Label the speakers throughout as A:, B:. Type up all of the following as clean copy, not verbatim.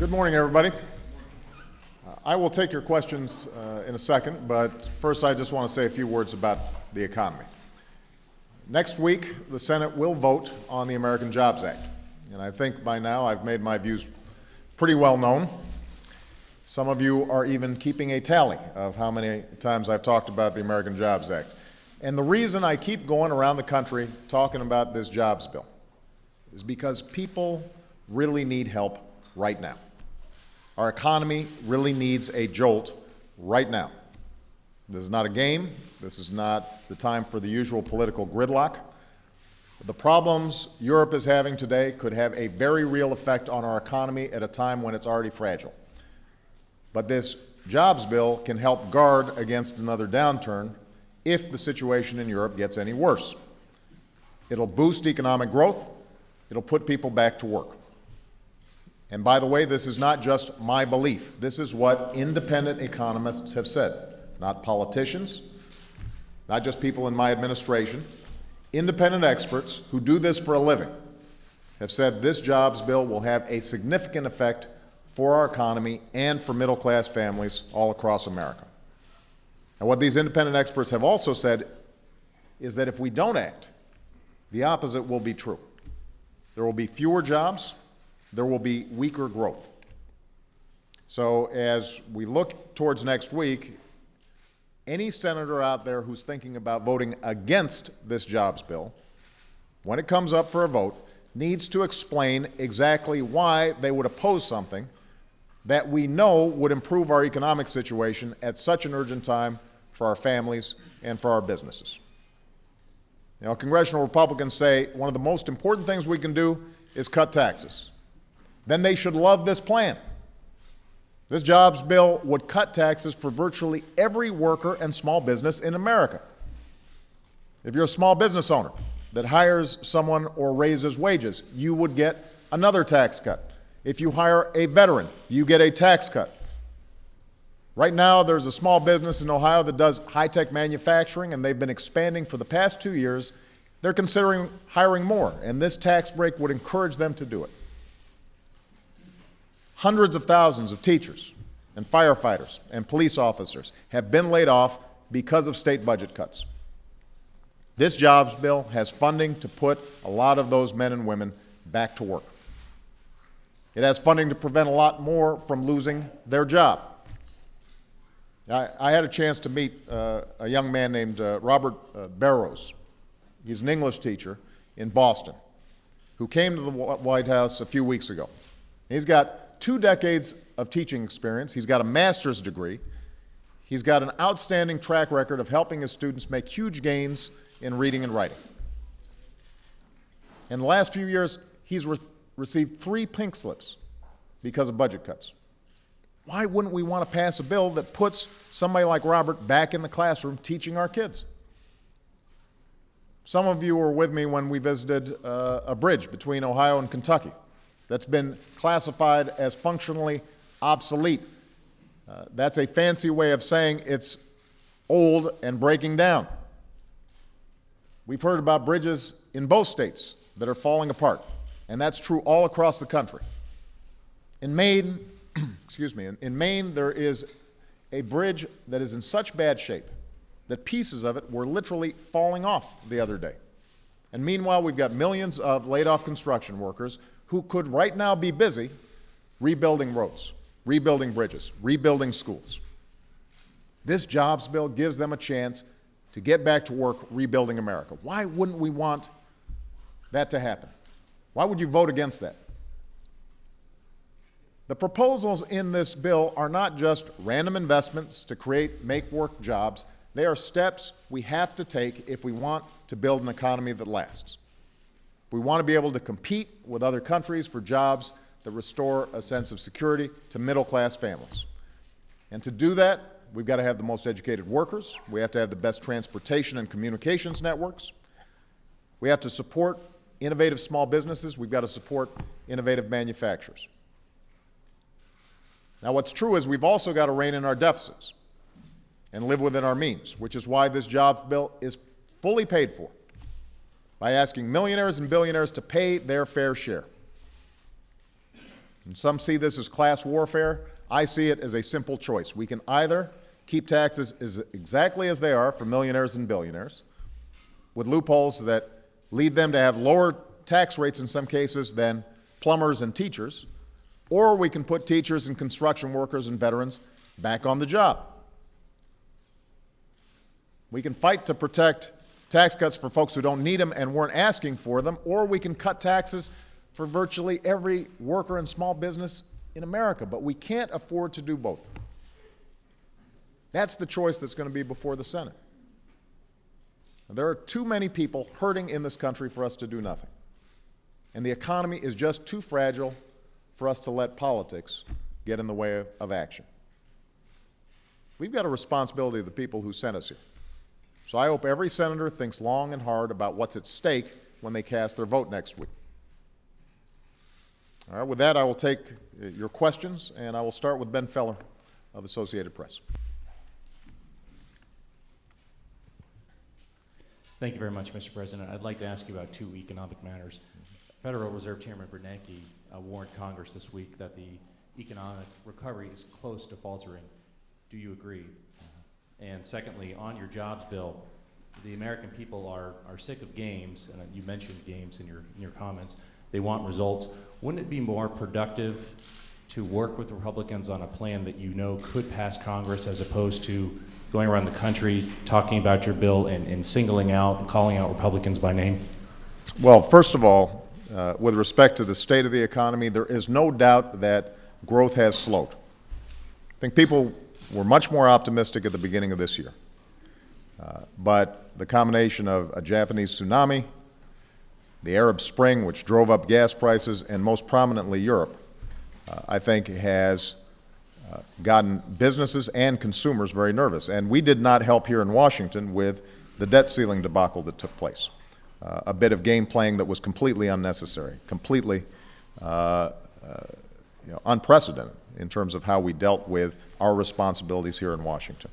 A: Good morning, everybody. I will take your questions in a second, but first I just want to say a few words about the economy. Next week, the Senate will vote on the American Jobs Act, and I think by now I've made my views pretty well known. Some of you are even keeping a tally of how many times I've talked about the American Jobs Act. And the reason I keep going around the country talking about this jobs bill is because people really need help right now. Our economy really needs a jolt right now. This is not a game. This is not the time for the usual political gridlock. The problems Europe is having today could have a very real effect on our economy at a time when it's already fragile. But this jobs bill can help guard against another downturn if the situation in Europe gets any worse. It'll boost economic growth. It'll put people back to work. And by the way, this is not just my belief. This is what independent economists have said, not politicians, not just people in my administration. Independent experts who do this for a living have said this jobs bill will have a significant effect for our economy and for middle-class families all across America. And what these independent experts have also said is that if we don't act, the opposite will be true. There will be fewer jobs. There will be weaker growth. So as we look towards next week, any senator out there who's thinking about voting against this jobs bill, when it comes up for a vote, needs to explain exactly why they would oppose something that we know would improve our economic situation at such an urgent time for our families and for our businesses. You know, congressional Republicans say one of the most important things we can do is cut taxes. Then they should love this plan. This jobs bill would cut taxes for virtually every worker and small business in America. If you're a small business owner that hires someone or raises wages, you would get another tax cut. If you hire a veteran, you get a tax cut. Right now, there's a small business in Ohio that does high-tech manufacturing, and they've been expanding for the past 2 years. They're considering hiring more, and this tax break would encourage them to do it. Hundreds of thousands of teachers and firefighters and police officers have been laid off because of state budget cuts. This jobs bill has funding to put a lot of those men and women back to work. It has funding to prevent a lot more from losing their job. I had a chance to meet a young man named Robert Barrows. He's an English teacher in Boston who came to the White House a few weeks ago. He's got 2 decades of teaching experience. He's got a master's degree. He's got an outstanding track record of helping his students make huge gains in reading and writing. In the last few years, he's received 3 pink slips because of budget cuts. Why wouldn't we want to pass a bill that puts somebody like Robert back in the classroom teaching our kids? Some of you were with me when we visited a bridge between Ohio and Kentucky that's been classified as functionally obsolete. That's a fancy way of saying it's old and breaking down. We've heard about bridges in both states that are falling apart, and that's true all across the country. In Maine, in Maine, there is a bridge that is in such bad shape that pieces of it were literally falling off the other day. And meanwhile, we've got millions of laid-off construction workers who could right now be busy rebuilding roads, rebuilding bridges, rebuilding schools. This jobs bill gives them a chance to get back to work rebuilding America. Why wouldn't we want that to happen? Why would you vote against that? The proposals in this bill are not just random investments to make work jobs. They are steps we have to take if we want to build an economy that lasts. If we want to be able to compete with other countries for jobs that restore a sense of security to middle-class families. And to do that, we've got to have the most educated workers. We have to have the best transportation and communications networks. We have to support innovative small businesses. We've got to support innovative manufacturers. Now, what's true is we've also got to rein in our deficits and live within our means, which is why this jobs bill is fully paid for by asking millionaires and billionaires to pay their fair share. And some see this as class warfare. I see it as a simple choice. We can either keep taxes exactly as they are for millionaires and billionaires, with loopholes that lead them to have lower tax rates in some cases than plumbers and teachers, or we can put teachers and construction workers and veterans back on the job. We can fight to protect tax cuts for folks who don't need them and weren't asking for them, or we can cut taxes for virtually every worker and small business in America, but we can't afford to do both. That's the choice that's going to be before the Senate. There are too many people hurting in this country for us to do nothing. And the economy is just too fragile for us to let politics get in the way of action. We've got a responsibility to the people who sent us here. So I hope every senator thinks long and hard about what's at stake when they cast their vote next week. All right, with that, I will take your questions, and I will start with Ben Feller of Associated Press.
B: Thank you very much, Mr. President. I'd like to ask you about two economic matters. Federal Reserve Chairman Bernanke warned Congress this week that the economic recovery is close to faltering. Do you agree? And secondly, on your jobs bill, the American people are sick of games, and you mentioned games in your comments. They want results. Wouldn't it be more productive to work with Republicans on a plan that you know could pass Congress, as opposed to going around the country talking about your bill and singling out and calling out Republicans by name?
A: Well, first of all, with respect to the state of the economy, there is no doubt that growth has slowed. I think people were much more optimistic at the beginning of this year. But the combination of a Japanese tsunami, the Arab Spring, which drove up gas prices, and most prominently Europe, I think has gotten businesses and consumers very nervous. And we did not help here in Washington with the debt ceiling debacle that took place. A bit of game playing that was completely unnecessary, completely unprecedented in terms of how we dealt with our responsibilities here in Washington.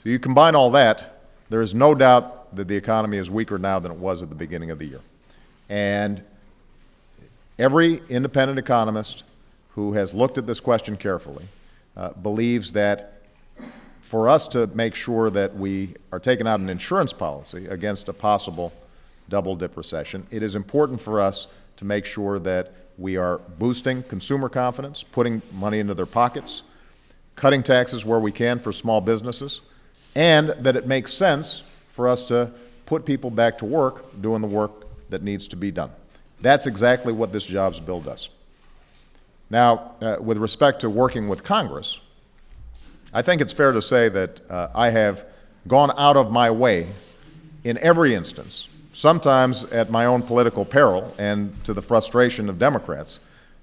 A: So you combine all that, there is no doubt that the economy is weaker now than it was at the beginning of the year. And every independent economist who has looked at this question carefully believes that for us to make sure that we are taking out an insurance policy against a possible double-dip recession, it is important for us to make sure that we are boosting consumer confidence, putting money into their pockets, cutting taxes where we can for small businesses, and that it makes sense for us to put people back to work doing the work that needs to be done. That's exactly what this jobs bill does. Now, with respect to working with Congress, I think it's fair to say that I have gone out of my way in every instance, sometimes at my own political peril and to the frustration of Democrats,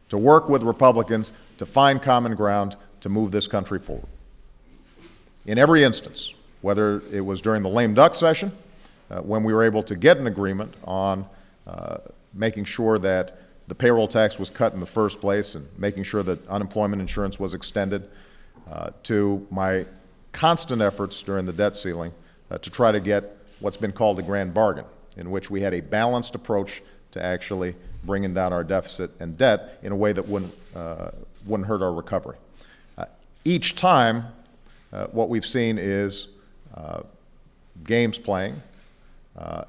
A: to work with Republicans to find common ground to move this country forward. In every instance, whether it was during the lame duck session, when we were able to get an agreement on making sure that the payroll tax was cut in the first place and making sure that unemployment insurance was extended, to my constant efforts during the debt ceiling to try to get what's been called a grand bargain, in which we had a balanced approach to actually bringing down our deficit and debt in a way that wouldn't hurt our recovery. Each time, what we've seen is games playing,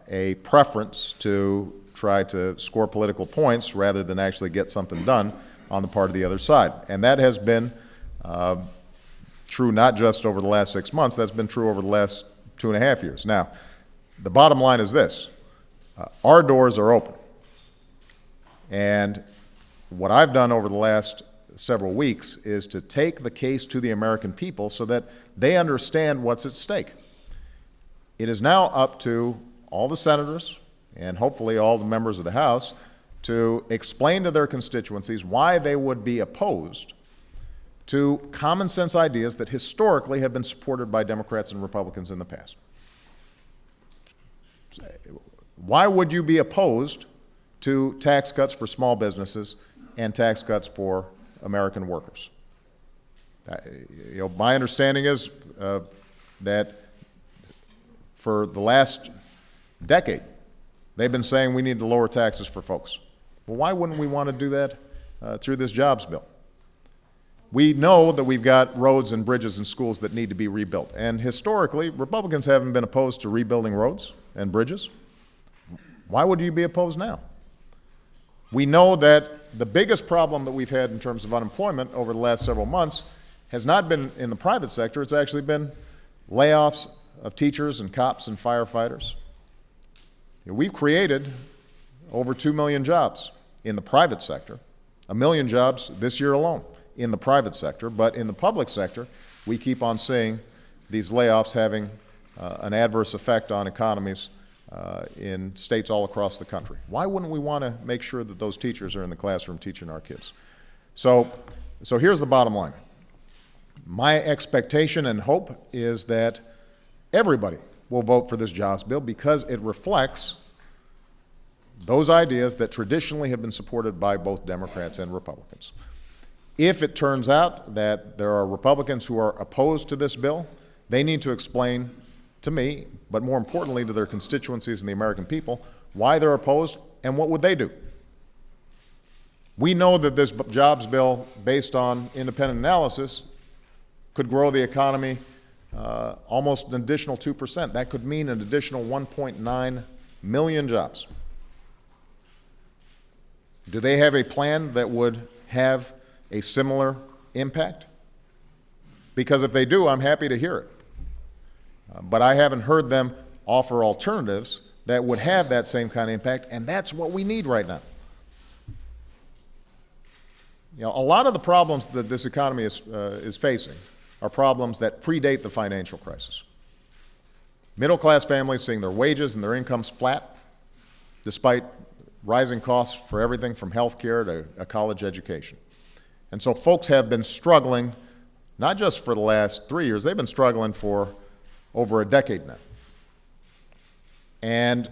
A: a preference to try to score political points rather than actually get something done on the part of the other side. And that has been true not just over the last 6 months, that's been true over the last 2.5 years. Now, the bottom line is this. Our doors are open. And what I've done over the last several weeks is to take the case to the American people so that they understand what's at stake. It is now up to all the senators and hopefully all the members of the House to explain to their constituencies why they would be opposed to common sense ideas that historically have been supported by Democrats and Republicans in the past. Why would you be opposed to tax cuts for small businesses and tax cuts for American workers? My understanding is that for the last decade, they've been saying we need to lower taxes for folks. Well, why wouldn't we want to do that through this jobs bill? We know that we've got roads and bridges and schools that need to be rebuilt. And historically, Republicans haven't been opposed to rebuilding roads and bridges. Why would you be opposed now? We know that the biggest problem that we've had in terms of unemployment over the last several months has not been in the private sector. It's actually been layoffs of teachers and cops and firefighters. We've created over 2 million jobs in the private sector, 1 million jobs this year alone in the private sector, but in the public sector, we keep on seeing these layoffs having an adverse effect on economies in states all across the country. Why wouldn't we want to make sure that those teachers are in the classroom teaching our kids? So here's the bottom line. My expectation and hope is that everybody will vote for this jobs bill because it reflects those ideas that traditionally have been supported by both Democrats and Republicans. If it turns out that there are Republicans who are opposed to this bill, they need to explain to me, but more importantly to their constituencies and the American people, why they're opposed and what would they do. We know that this jobs bill, based on independent analysis, could grow the economy almost an additional 2%. That could mean an additional 1.9 million jobs. Do they have a plan that would have a similar impact? Because if they do, I'm happy to hear it. But I haven't heard them offer alternatives that would have that same kind of impact, and that's what we need right now. You know, a lot of the problems that this economy is facing are problems that predate the financial crisis. Middle-class families seeing their wages and their incomes flat, despite rising costs for everything from health care to a college education. And so folks have been struggling, not just for the last 3 years, they've been struggling for over a decade now. And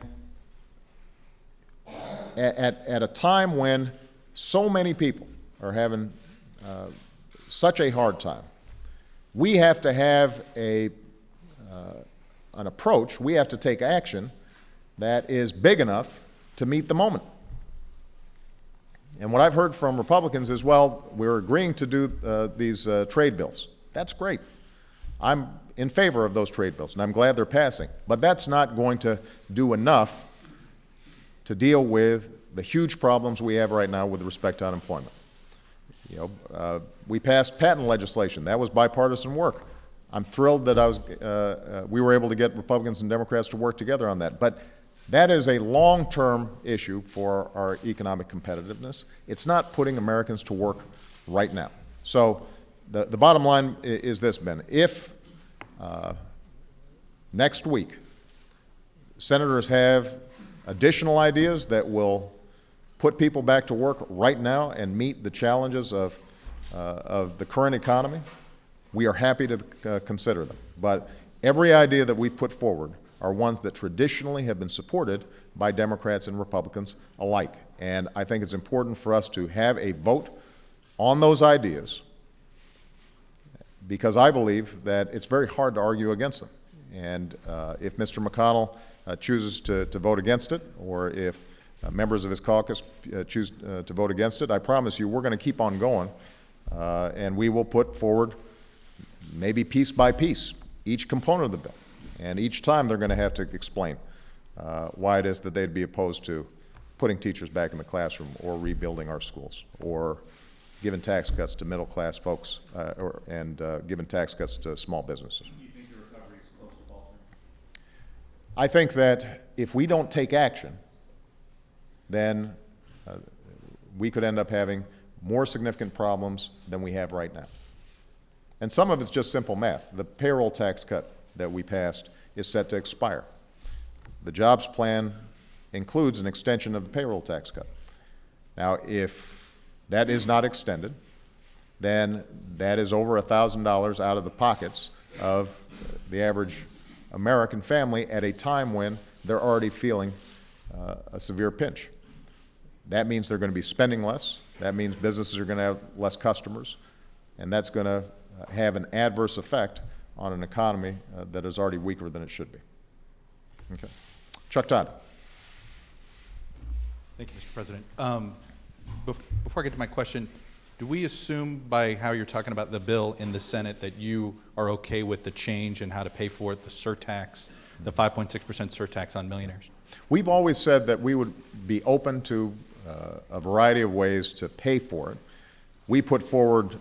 A: at a time when so many people are having such a hard time, we have to have an approach, we have to take action that is big enough to meet the moment. And what I've heard from Republicans is, well, we're agreeing to do these trade bills. That's great. I'm in favor of those trade bills, and I'm glad they're passing. But that's not going to do enough to deal with the huge problems we have right now with respect to unemployment. You know, we passed patent legislation. That was bipartisan work. I'm thrilled that we were able to get Republicans and Democrats to work together on that. But that is a long-term issue for our economic competitiveness. It's not putting Americans to work right now. So the bottom line is this, Ben. If next week senators have additional ideas that will put people back to work right now and meet the challenges of the current economy, we are happy to consider them. But every idea that we put forward are ones that traditionally have been supported by Democrats and Republicans alike. And I think it's important for us to have a vote on those ideas because I believe that it's very hard to argue against them. And if Mr. McConnell chooses to vote against it, or if members of his caucus choose to vote against it, I promise you we're going to keep on going, and we will put forward, maybe piece by piece, each component of the bill. And each time they're going to have to explain why it is that they'd be opposed to putting teachers back in the classroom or rebuilding our schools or giving tax cuts to middle-class folks and giving tax cuts to small businesses.
B: Do you think the recovery is close to faltering?
A: I think that if we don't take action, then we could end up having more significant problems than we have right now. And some of it's just simple math. The payroll tax cut that we passed is set to expire. The jobs plan includes an extension of the payroll tax cut. Now, if that is not extended, then that is over $1,000 out of the pockets of the average American family at a time when they're already feeling a severe pinch. That means they're going to be spending less. That means businesses are going to have less customers, and that's going to have an adverse effect on an economy that is already weaker than it should be. Okay. Chuck Todd.
C: Thank you, Mr. President. Before I get to my question, Do we assume by how you're talking about the bill in the Senate that you are okay with the change and how to pay for it, the surtax, the 5.6% surtax on millionaires?
A: We've always said that we would be open to a variety of ways to pay for it. We put forward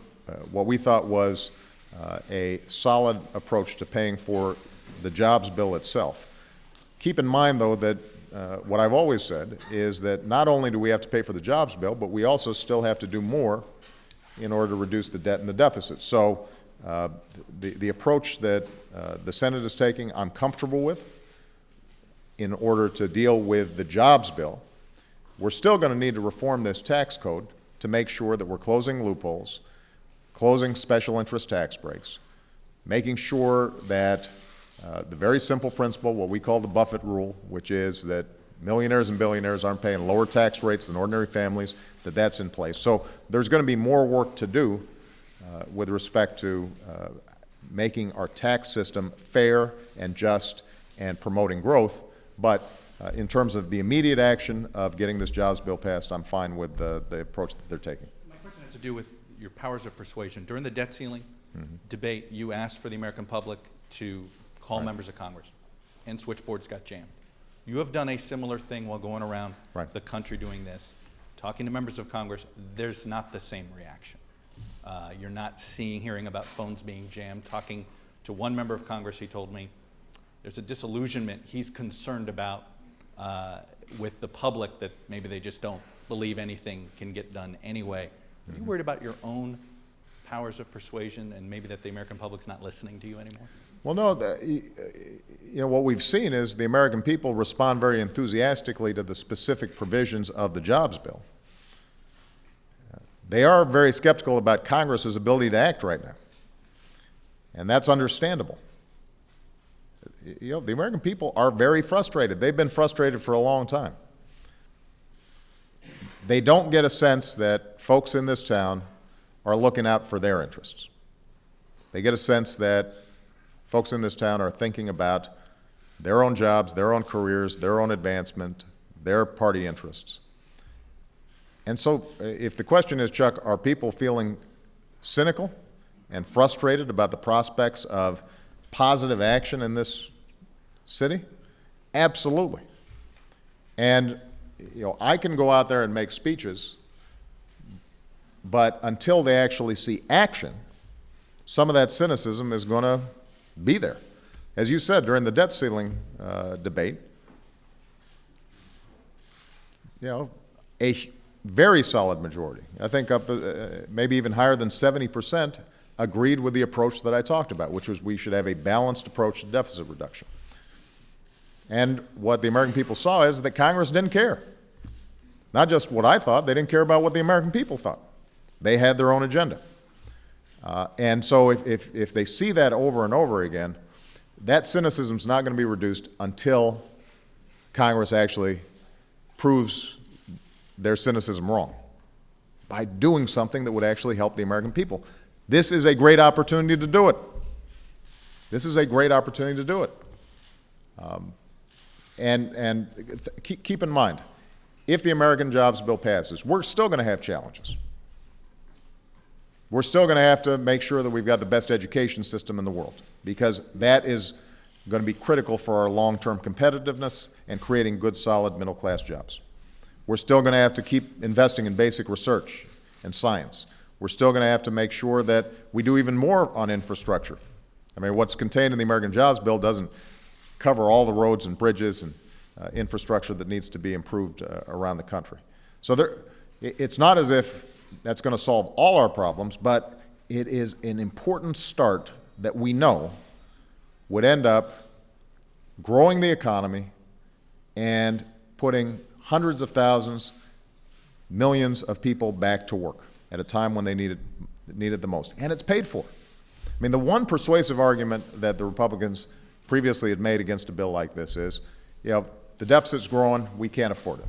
A: what we thought was a solid approach to paying for the jobs bill itself. Keep in mind, though, that what I've always said is that not only do we have to pay for the jobs bill, but we also still have to do more in order to reduce the debt and the deficit. So the approach that the Senate is taking, I'm comfortable with in order to deal with the jobs bill. We're still going to need to reform this tax code to make sure that we're closing loopholes, closing special interest tax breaks, making sure that the very simple principle, what we call the Buffett rule, which is that millionaires and billionaires aren't paying lower tax rates than ordinary families, that's in place. So there's going to be more work to do with respect to making our tax system fair and just and promoting growth. But in terms of the immediate action of getting this jobs bill passed, I'm fine with the approach that they're taking.
C: My question has to do with your powers of persuasion. During the debt ceiling debate, you asked for the American public to call members of Congress, and switchboards got jammed. You have done a similar thing while going around the country doing this, talking to members of Congress. There's not the same reaction. You're not hearing about phones being jammed. Talking to one member of Congress, he told me there's a disillusionment he's concerned about with the public, that maybe they just don't believe anything can get done anyway. Are you worried about your own powers of persuasion and maybe that the American public's not listening to you anymore?
A: Well, no, what we've seen is the American people respond very enthusiastically to the specific provisions of the jobs bill. They are very skeptical about Congress's ability to act right now, and that's understandable. The American people are very frustrated. They've been frustrated for a long time. They don't get a sense that folks in this town are looking out for their interests. They get a sense that folks in this town are thinking about their own jobs, their own careers, their own advancement, their party interests. And so if the question is, Chuck, are people feeling cynical and frustrated about the prospects of positive action in this city? Absolutely. And I can go out there and make speeches, but until they actually see action, some of that cynicism is going to be there. As you said during the debt ceiling debate, a very solid majority, I think up maybe even higher than 70%, agreed with the approach that I talked about, which was we should have a balanced approach to deficit reduction. And what the American people saw is that Congress didn't care. Not just what I thought, they didn't care about what the American people thought. They had their own agenda. And so if they see that over and over again, that cynicism is not going to be reduced until Congress actually proves their cynicism wrong by doing something that would actually help the American people. This is a great opportunity to do it. This is a great opportunity to do it. Keep in mind, if the American Jobs Bill passes, we're still going to have challenges. We're still going to have to make sure that we've got the best education system in the world, because that is going to be critical for our long-term competitiveness and creating good, solid middle-class jobs. We're still going to have to keep investing in basic research and science. We're still going to have to make sure that we do even more on infrastructure. I mean, what's contained in the American Jobs Bill doesn't cover all the roads and bridges and infrastructure that needs to be improved around the country. So it's not as if that's going to solve all our problems, but it is an important start that we know would end up growing the economy and putting hundreds of thousands, millions of people back to work at a time when they needed the most. And it's paid for. I mean, the one persuasive argument that the Republicans previously had made against a bill like this is, the deficit's growing, we can't afford it.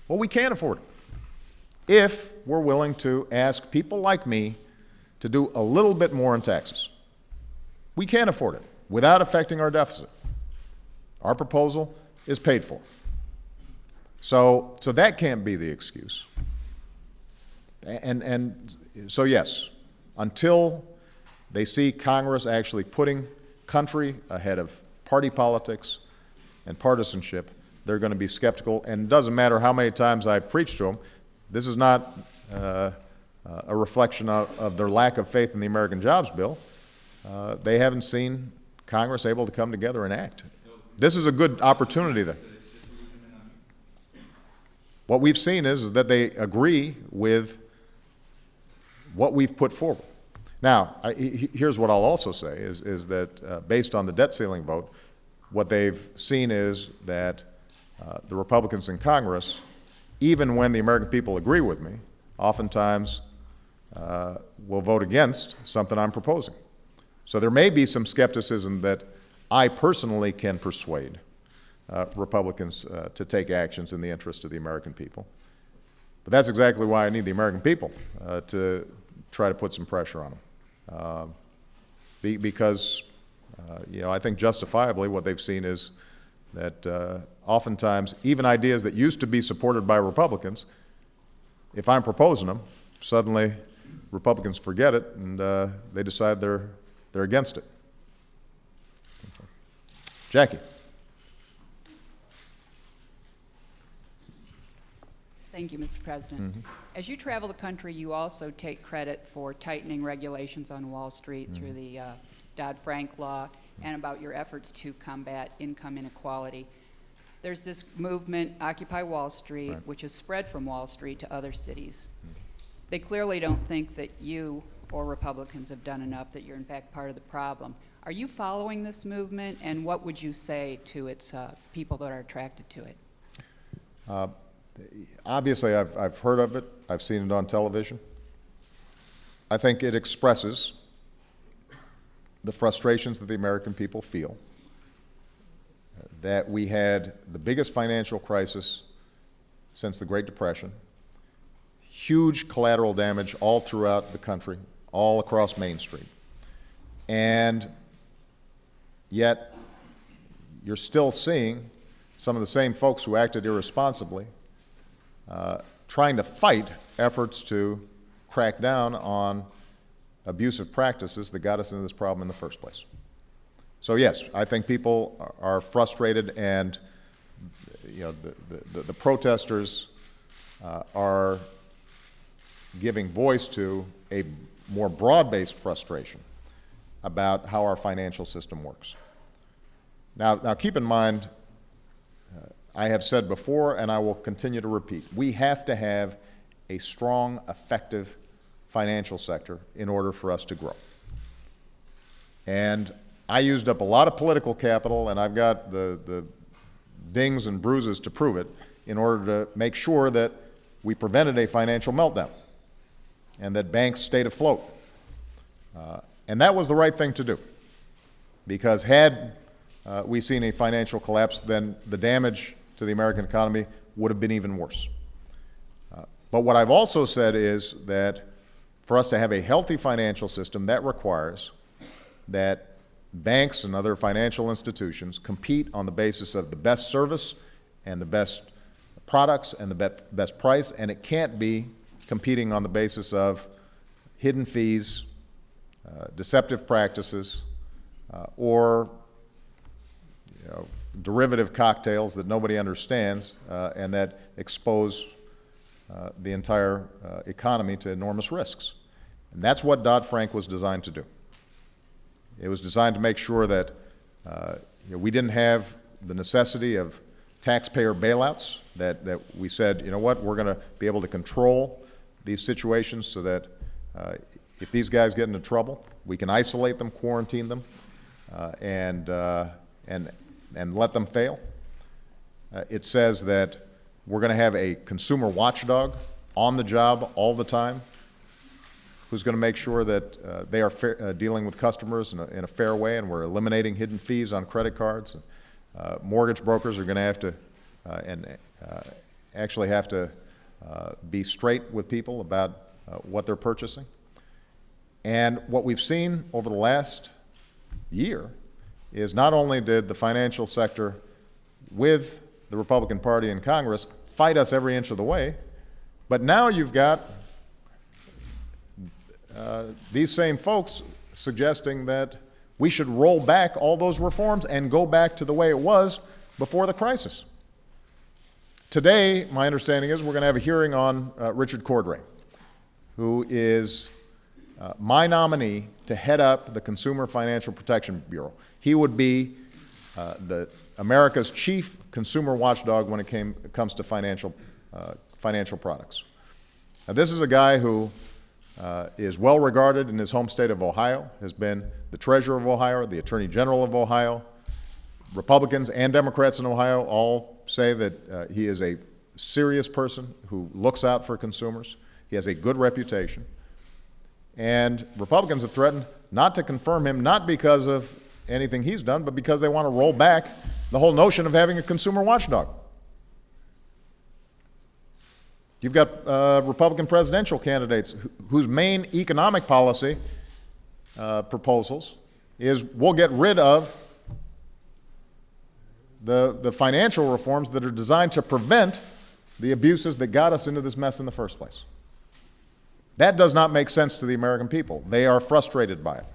A: Well, we can afford it if we're willing to ask people like me to do a little bit more in taxes. We can afford it without affecting our deficit. Our proposal is paid for. So that can't be the excuse. And so yes, until they see Congress actually putting country ahead of party politics and partisanship, they're going to be skeptical. And it doesn't matter how many times I preach to them, this is not a reflection of their lack of faith in the American Jobs Bill. They haven't seen Congress able to come together and act. This is a good opportunity there. What we've seen is that they agree with what we've put forward. Now, here's what I'll also say is that based on the debt ceiling vote, what they've seen is that the Republicans in Congress, even when the American people agree with me, oftentimes will vote against something I'm proposing. So there may be some skepticism that I personally can persuade Republicans to take actions in the interest of the American people. But that's exactly why I need the American people to try to put some pressure on them. Because, I think justifiably what they've seen is that oftentimes even ideas that used to be supported by Republicans, if I'm proposing them, suddenly Republicans forget it and they decide they're against it. Jackie.
D: Thank you, Mr. President. As you travel the country, you also take credit for tightening regulations on Wall Street through the Dodd-Frank law and about your efforts to combat income inequality. There's this movement, Occupy Wall Street, which has spread from Wall Street to other cities. They clearly don't think that you or Republicans have done enough, that you're in fact part of the problem. Are you following this movement, and what would you say to its people that are attracted to it?
A: Obviously, I've heard of it. I've seen it on television. I think it expresses the frustrations that the American people feel, that we had the biggest financial crisis since the Great Depression, huge collateral damage all throughout the country, all across Main Street. And yet, you're still seeing some of the same folks who acted irresponsibly trying to fight efforts to crack down on abusive practices that got us into this problem in the first place. So yes, I think people are frustrated, and the protesters are giving voice to a more broad-based frustration about how our financial system works. Now keep in mind, I have said before, and I will continue to repeat, we have to have a strong, effective financial sector in order for us to grow. And I used up a lot of political capital, and I've got the dings and bruises to prove it, in order to make sure that we prevented a financial meltdown and that banks stayed afloat. And that was the right thing to do, because had we seen a financial collapse, then the damage to the American economy would have been even worse. But what I've also said is that for us to have a healthy financial system, that requires that banks and other financial institutions compete on the basis of the best service and the best products and the best price, and it can't be competing on the basis of hidden fees, deceptive practices, or derivative cocktails that nobody understands and that expose the entire economy to enormous risks. And that's what Dodd-Frank was designed to do. It was designed to make sure that we didn't have the necessity of taxpayer bailouts, that we said, you know what, we're going to be able to control these situations so that if these guys get into trouble, we can isolate them, quarantine them, and let them fail. It says that we're going to have a consumer watchdog on the job all the time, who's going to make sure that they are dealing with customers in a fair way, and we're eliminating hidden fees on credit cards. Mortgage brokers are going to have to actually have to be straight with people about what they're purchasing. And what we've seen over the last year is not only did the financial sector with the Republican Party in Congress fight us every inch of the way, but now you've got these same folks suggesting that we should roll back all those reforms and go back to the way it was before the crisis. Today, my understanding is we're going to have a hearing on Richard Cordray, who is my nominee to head up the Consumer Financial Protection Bureau. He would be America's chief consumer watchdog when it comes to financial products. Now, this is a guy who is well regarded in his home state of Ohio, has been the treasurer of Ohio, the attorney general of Ohio. Republicans and Democrats in Ohio all say that he is a serious person who looks out for consumers. He has a good reputation. And Republicans have threatened not to confirm him, not because of anything he's done, but because they want to roll back the whole notion of having a consumer watchdog. You've got Republican presidential candidates whose main economic policy proposals is we'll get rid of the financial reforms that are designed to prevent the abuses that got us into this mess in the first place. That does not make sense to the American people. They are frustrated by it.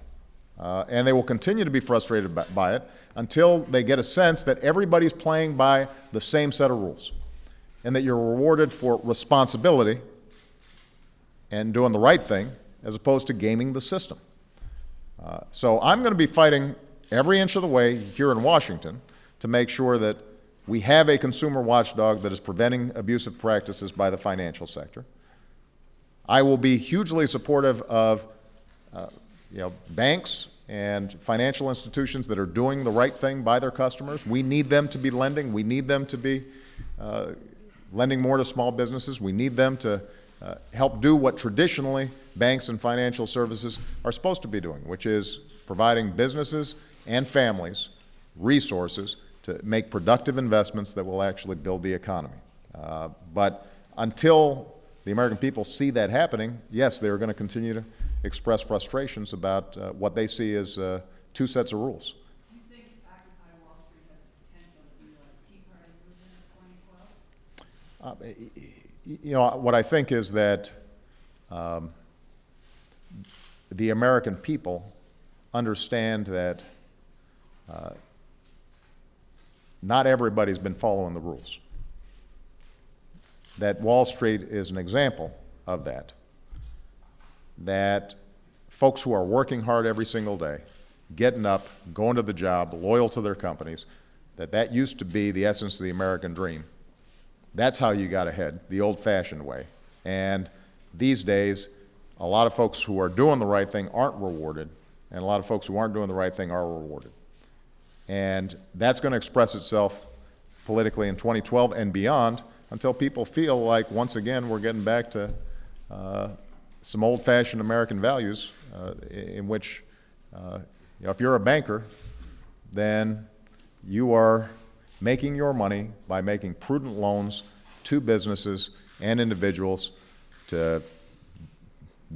A: And they will continue to be frustrated by it until they get a sense that everybody's playing by the same set of rules and that you're rewarded for responsibility and doing the right thing as opposed to gaming the system. So I'm going to be fighting every inch of the way here in Washington to make sure that we have a consumer watchdog that is preventing abusive practices by the financial sector. I will be hugely supportive of banks and financial institutions that are doing the right thing by their customers. We need them to be lending. We need them to be lending more to small businesses. We need them to help do what traditionally banks and financial services are supposed to be doing, which is providing businesses and families resources to make productive investments that will actually build the economy. But until the American people see that happening, yes, they're going to continue to express frustrations about what they see as two sets of rules.
D: Do you think Occupy Wall Street has the potential to be like Tea Party movement of 2012?
A: You know, what I think is that the American people understand that not everybody's been following the rules. That Wall Street is an example of that. That folks who are working hard every single day, getting up, going to the job, loyal to their companies, that used to be the essence of the American dream. That's how you got ahead, the old-fashioned way. And these days, a lot of folks who are doing the right thing aren't rewarded, and a lot of folks who aren't doing the right thing are rewarded. And that's going to express itself politically in 2012 and beyond until people feel like, once again, we're getting back to some old-fashioned American values in which, if you're a banker, then you are making your money by making prudent loans to businesses and individuals to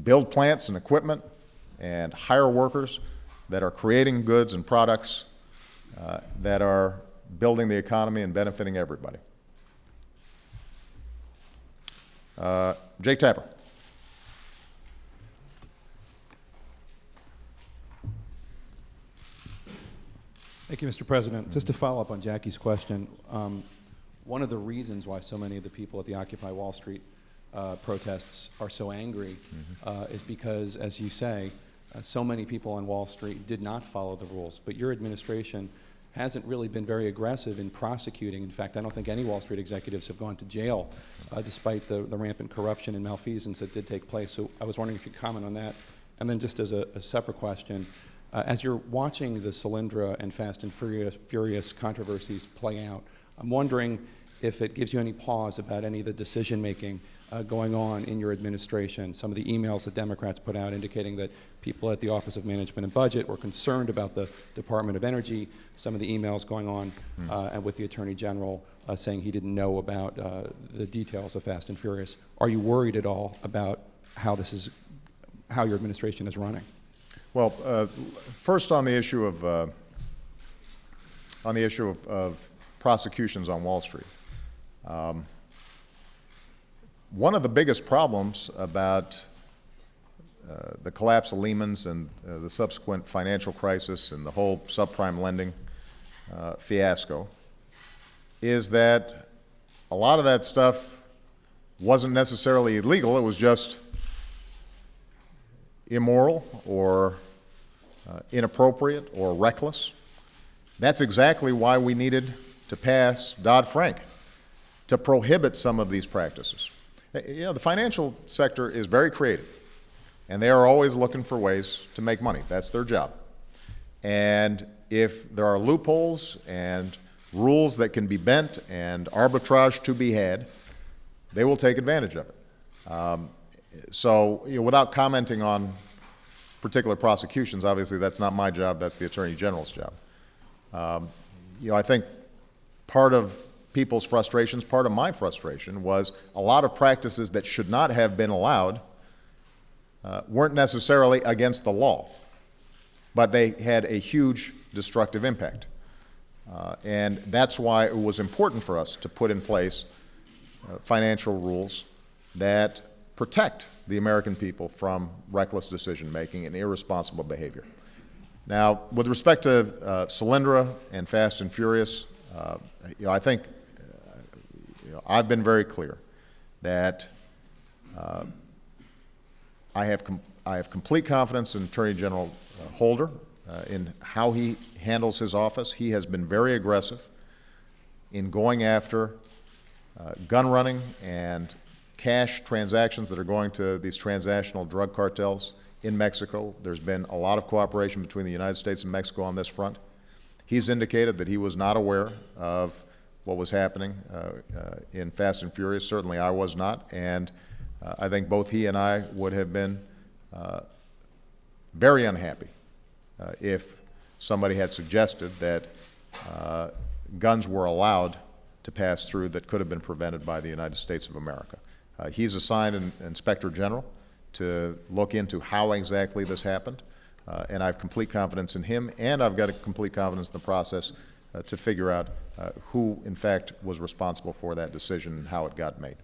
A: build plants and equipment and hire workers that are creating goods and products that are building the economy and benefiting everybody. Jake Tapper.
E: Thank you, Mr. President. Just to follow up on Jackie's question, one of the reasons why so many of the people at the Occupy Wall Street protests are so angry is because, as you say, so many people on Wall Street did not follow the rules. But your administration hasn't really been very aggressive in prosecuting. In fact, I don't think any Wall Street executives have gone to jail despite the rampant corruption and malfeasance that did take place. So I was wondering if you could comment on that. And then just as a separate question, as you're watching the Solyndra and Fast and Furious controversies play out, I'm wondering if it gives you any pause about any of the decision-making going on in your administration. Some of the emails that Democrats put out indicating that people at the Office of Management and Budget were concerned about the Department of Energy. Some of the emails going on and with the Attorney General saying he didn't know about the details of Fast and Furious. Are you worried at all about how your administration is running?
A: Well, first on the issue of prosecutions on Wall Street. One of the biggest problems about the collapse of Lehman's and the subsequent financial crisis and the whole subprime lending fiasco is that a lot of that stuff wasn't necessarily illegal. It was just immoral or inappropriate or reckless. That's exactly why we needed to pass Dodd-Frank, to prohibit some of these practices. You know, the financial sector is very creative, and they are always looking for ways to make money. That's their job. And if there are loopholes and rules that can be bent and arbitrage to be had, they will take advantage of it. So, you know, without commenting on particular prosecutions, obviously that's not my job, that's the Attorney General's job. You know, I think part of people's frustrations, part of my frustration, was a lot of practices that should not have been allowed weren't necessarily against the law, but they had a huge destructive impact. And that's why it was important for us to put in place financial rules that protect the American people from reckless decision-making and irresponsible behavior. Now, with respect to Solyndra and Fast and Furious, you know, I think I've been very clear that I have complete confidence in Attorney General Holder in how he handles his office. He has been very aggressive in going after gun running and cash transactions that are going to these transnational drug cartels in Mexico. There's been a lot of cooperation between the United States and Mexico on this front. He's indicated that he was not aware of what was happening in Fast and Furious. Certainly I was not, and I think both he and I would have been very unhappy if somebody had suggested that guns were allowed to pass through that could have been prevented by the United States of America. He's assigned an Inspector General to look into how exactly this happened, and I have complete confidence in him, and I've got a complete confidence in the process to figure out who, in fact, was responsible for that decision and how it got made.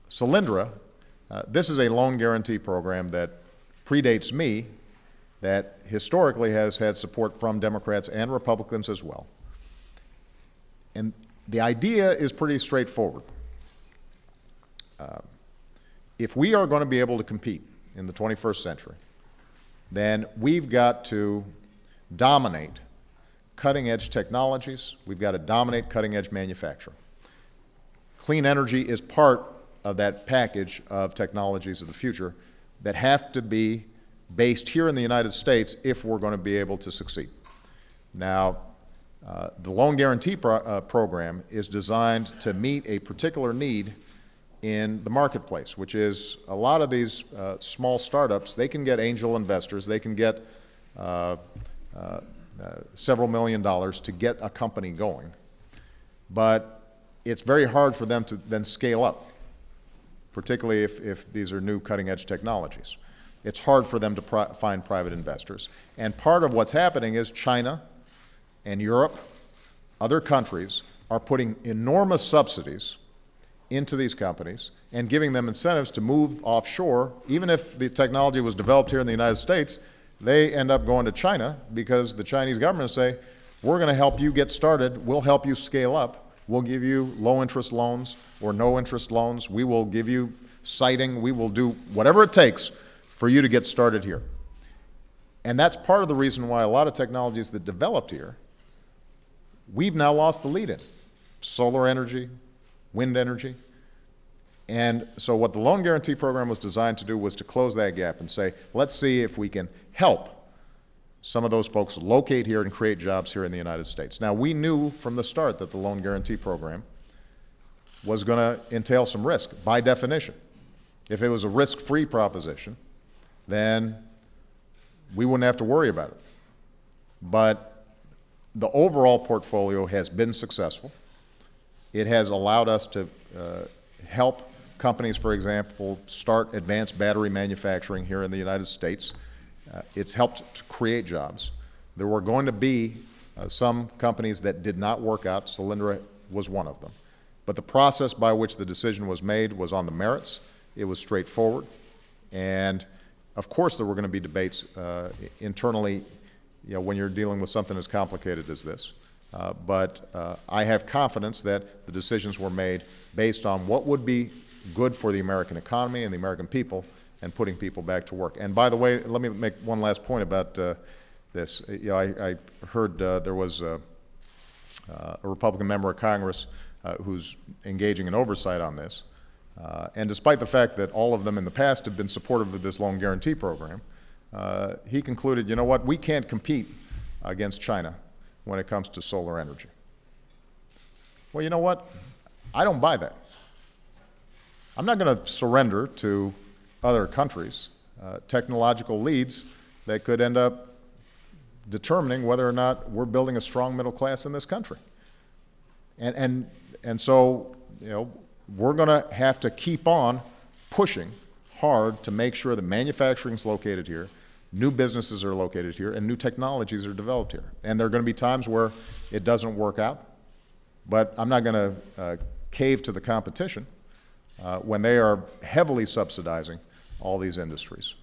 A: Solyndra, this is a loan guarantee program that predates me, that historically has had support from Democrats and Republicans as well. And the idea is pretty straightforward. If we are going to be able to compete in the 21st century, then we've got to dominate cutting-edge technologies. We've got to dominate cutting-edge manufacturing. Clean energy is part of that package of technologies of the future that have to be based here in the United States if we're going to be able to succeed. Now, the loan guarantee program is designed to meet a particular need in the marketplace, which is a lot of these small startups, they can get angel investors, they can get several $1 million to get a company going, but it's very hard for them to then scale up, particularly if these are new cutting-edge technologies. It's hard for them to find private investors. And part of what's happening is China and Europe, other countries, are putting enormous subsidies into these companies and giving them incentives to move offshore. Even if the technology was developed here in the United States, they end up going to China because the Chinese government say, we're going to help you get started, we'll help you scale up, we'll give you low-interest loans or no-interest loans, we will give you siting, we will do whatever it takes for you to get started here. And that's part of the reason why a lot of technologies that developed here, we've now lost the lead in. Solar energy, wind energy. And so what the loan guarantee program was designed to do was to close that gap and say, let's see if we can help some of those folks locate here and create jobs here in the United States. Now, we knew from the start that the loan guarantee program was going to entail some risk, by definition. If it was a risk-free proposition, then we wouldn't have to worry about it. But the overall portfolio has been successful. It has allowed us to help companies, for example, start advanced battery manufacturing here in the United States. It's helped to create jobs. There were going to be some companies that did not work out. Solyndra was one of them. But the process by which the decision was made was on the merits. It was straightforward. And of course there were going to be debates internally, when you're dealing with something as complicated as this. But I have confidence that the decisions were made based on what would be good for the American economy and the American people and putting people back to work. And by the way, let me make one last point about this. I heard there was a Republican member of Congress who's engaging in oversight on this. And despite the fact that all of them in the past have been supportive of this loan guarantee program, he concluded, you know what, we can't compete against China when it comes to solar energy. Well, you know what? I don't buy that. I'm not going to surrender to other countries technological leads that could end up determining whether or not we're building a strong middle class in this country. And so, we're going to have to keep on pushing hard to make sure that manufacturing is located here, new businesses are located here, and new technologies are developed here. And there are going to be times where it doesn't work out, but I'm not going to cave to the competition when they are heavily subsidizing all these industries.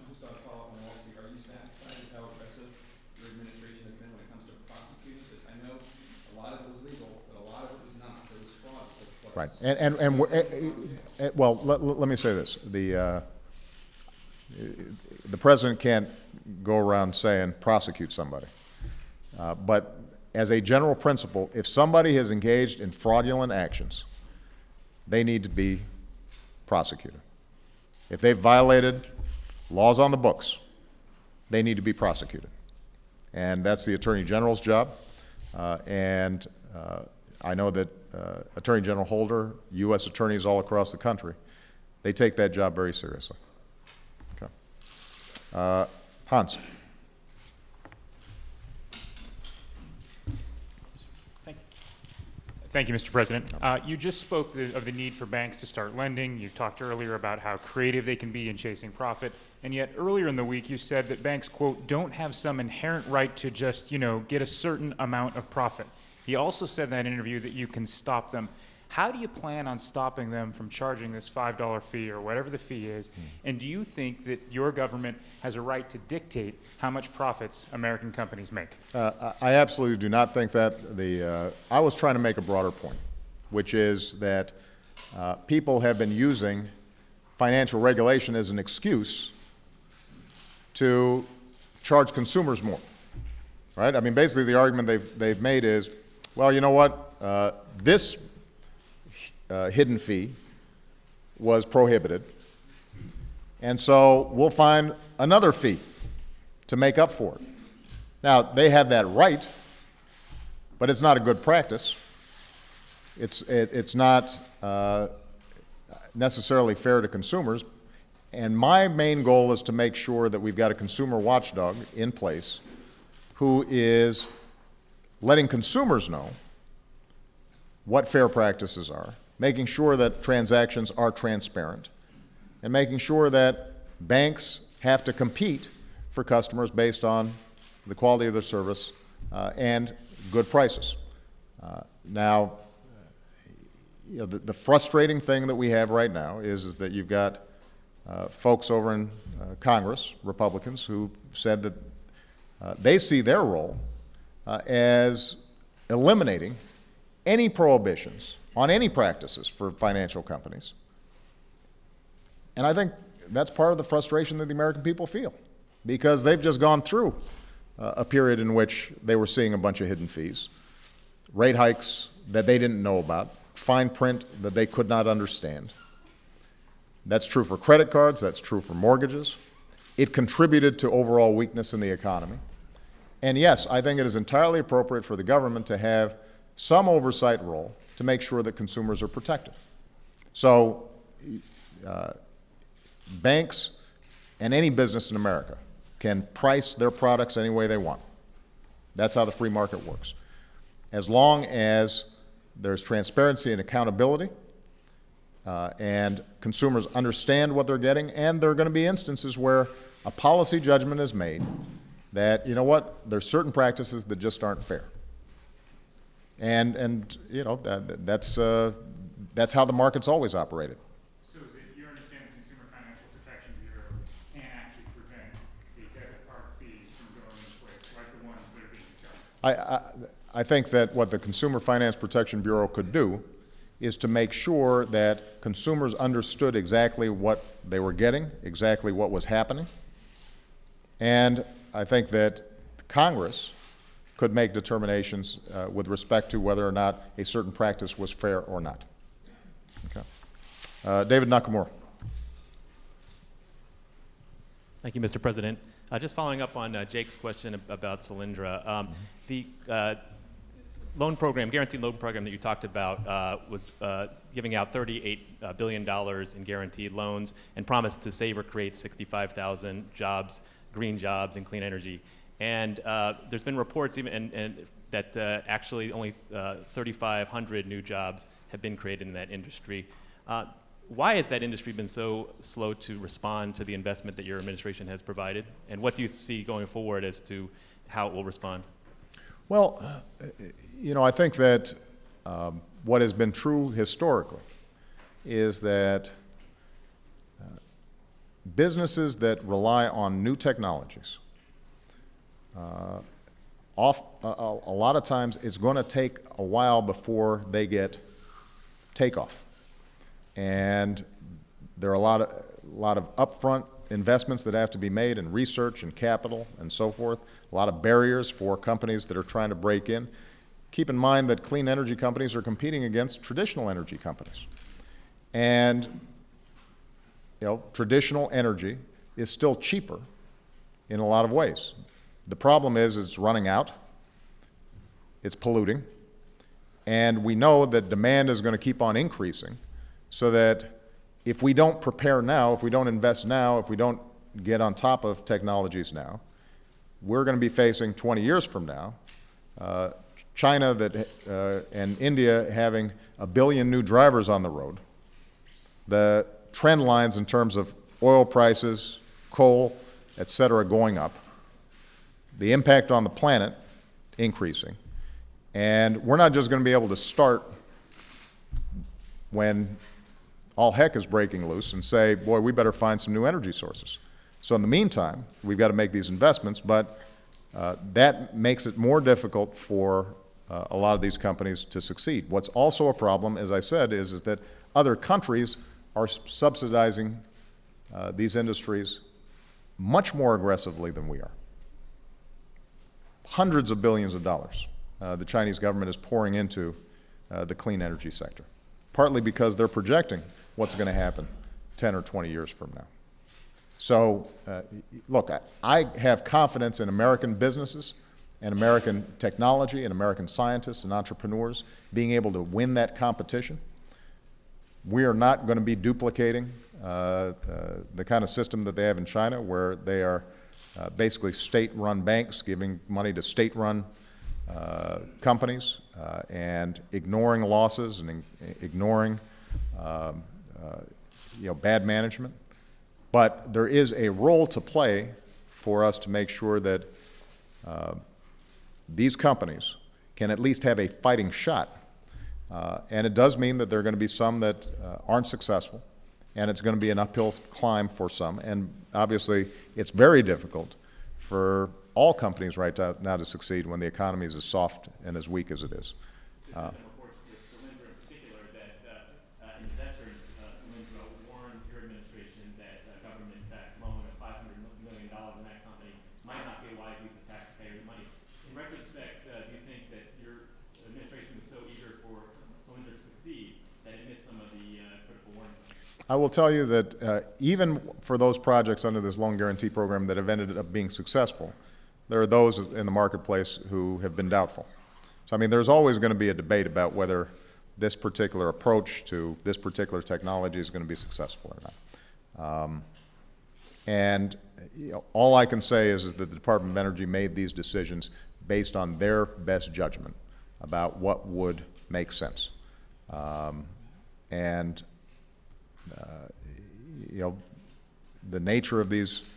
E: Just a follow-up on Wall Street. Are you satisfied with how aggressive your administration has been when it comes to prosecuting this? I know a lot of it was legal, but a lot of it was not. There was fraud that took place.
A: Right. Well, let me say this. The president can't go around saying prosecute somebody. But as a general principle, if somebody has engaged in fraudulent actions, they need to be prosecuted. If they've violated laws on the books, they need to be prosecuted. And that's the Attorney General's job. I know that Attorney General Holder, U.S. attorneys all across the country, they take that job very seriously. Okay. Hans.
F: Thank you, Mr. President. You just spoke of the need for banks to start lending. You talked earlier about how creative they can be in chasing profit. And yet earlier in the week you said that banks, quote, don't have some inherent right to just, get a certain amount of profit. He also said in that interview that you can stop them. How do you plan on stopping them from charging this $5 fee or whatever the fee is? And do you think that your government has a right to dictate how much profits American companies make?
A: I absolutely do not think that. I was trying to make a broader point, which is that people have been using financial regulation as an excuse to charge consumers more, right? I mean, basically the argument they've made is, well, you know what, this hidden fee was prohibited, and so we'll find another fee to make up for it. Now, they have that right, but it's not a good practice. It's not necessarily fair to consumers, and my main goal is to make sure that we've got a consumer watchdog in place who is letting consumers know what fair practices are, making sure that transactions are transparent, and making sure that banks have to compete for customers based on the quality of their service and good prices. Now, the frustrating thing that we have right now is that you've got folks over in Congress, Republicans, who said that they see their role as eliminating any prohibitions on any practices for financial companies. And I think that's part of the frustration that the American people feel, because they've just gone through a period in which they were seeing a bunch of hidden fees, rate hikes that they didn't know about, fine print that they could not understand. That's true for credit cards, that's true for mortgages. It contributed to overall weakness in the economy. And yes, I think it is entirely appropriate for the government to have some oversight role to make sure that consumers are protected. So banks and any business in America can price their products any way they want. That's how the free market works. As long as there's transparency and accountability and consumers understand what they're getting, and there are going to be instances where a policy judgment is made that, you know what, there's certain practices that just aren't fair. And you know, that's how the market's always operated.
F: So is it your understanding consumer financial protection to
A: I think that what the Consumer Finance Protection Bureau could do is to make sure that consumers understood exactly what they were getting, exactly what was happening. And I think that Congress could make determinations with respect to whether or not a certain practice was fair or not. Okay. David Nakamura.
G: Thank you, Mr. President. Just following up on Jake's question about Solyndra. The loan program, guaranteed loan program that you talked about was giving out $38 billion in guaranteed loans and promised to save or create 65,000 jobs, green jobs, and clean energy. And there's been reports even that actually only 3,500 new jobs have been created in that industry. Why has that industry been so slow to respond to the investment that your administration has provided? And what do you see going forward as to how it will respond?
A: Well, you know, I think that what has been true historically is that businesses that rely on new technologies, a lot of times it's going to take a while before they get takeoff. And there are a lot of upfront investments that have to be made in research and capital and so forth, a lot of barriers for companies that are trying to break in. Keep in mind that clean energy companies are competing against traditional energy companies. And you know, traditional energy is still cheaper in a lot of ways. The problem is it's running out, it's polluting, and we know that demand is going to keep on increasing, so that if we don't prepare now, if we don't invest now, if we don't get on top of technologies now, we're going to be facing 20 years from now China and India having 1 billion new drivers on the road, the trend lines in terms of oil prices, coal, et cetera, going up, the impact on the planet increasing, and we're not just going to be able to start when all heck is breaking loose and say, boy, we better find some new energy sources. So in the meantime, we've got to make these investments, but that makes it more difficult for a lot of these companies to succeed. What's also a problem, as I said, is that other countries are subsidizing these industries much more aggressively than we are. Hundreds of billions of dollars the Chinese government is pouring into the clean energy sector, partly because they're projecting what's going to happen 10 or 20 years from now. So, look, I have confidence in American businesses and American technology and American scientists and entrepreneurs being able to win that competition. We are not going to be duplicating the kind of system that they have in China, where they are basically state-run banks giving money to state-run companies and ignoring losses and ignoring bad management. But there is a role to play for us to make sure that these companies can at least have a fighting shot. And it does mean that there are going to be some that aren't successful, and it's going to be an uphill climb for some. And obviously, it's very difficult for all companies right now to succeed when the economy is as soft and as weak as it is.
G: Some reports with Solyndra in particular that investors, Solyndra warned your administration that a government-backed loan of $500 million in that company might not be a wise use of taxpayers' money. In retrospect, do you think that your administration was so eager for Solyndra to succeed that it missed some of the critical warnings?
A: I will tell you that even for those projects under this loan guarantee program that have ended up being successful, there are those in the marketplace who have been doubtful. So, I mean, there's always going to be a debate about whether this particular approach to this particular technology is going to be successful or not. And all I can say is that the Department of Energy made these decisions based on their best judgment about what would make sense. The nature of these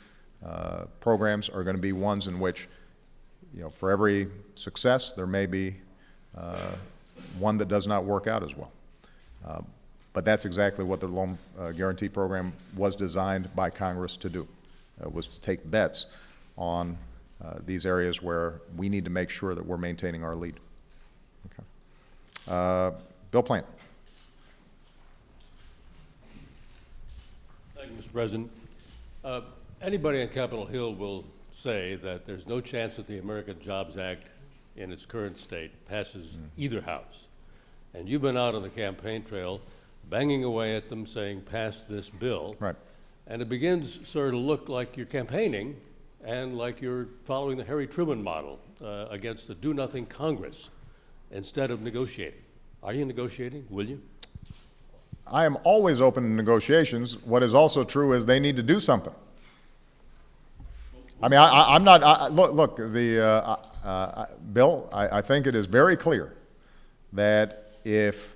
A: programs are going to be ones in which, for every success, there may be one that does not work out as well. But that's exactly what the loan guarantee program was designed by Congress to do, was to take bets on these areas where we need to make sure that we're maintaining our lead. Okay. Bill Plant.
H: Thank you, Mr. President. Anybody on Capitol Hill will say that there's no chance that the American Jobs Act in its current state passes either house. And you've been out on the campaign trail banging away at them saying, pass this bill.
A: Right.
H: And it begins sort of look like you're campaigning and like you're following the Harry Truman model against the do-nothing Congress instead of negotiating. Are you negotiating? Will you?
A: I am always open to negotiations. What is also true is they need to do something. I mean, I'm not, look, Bill, I think it is very clear that if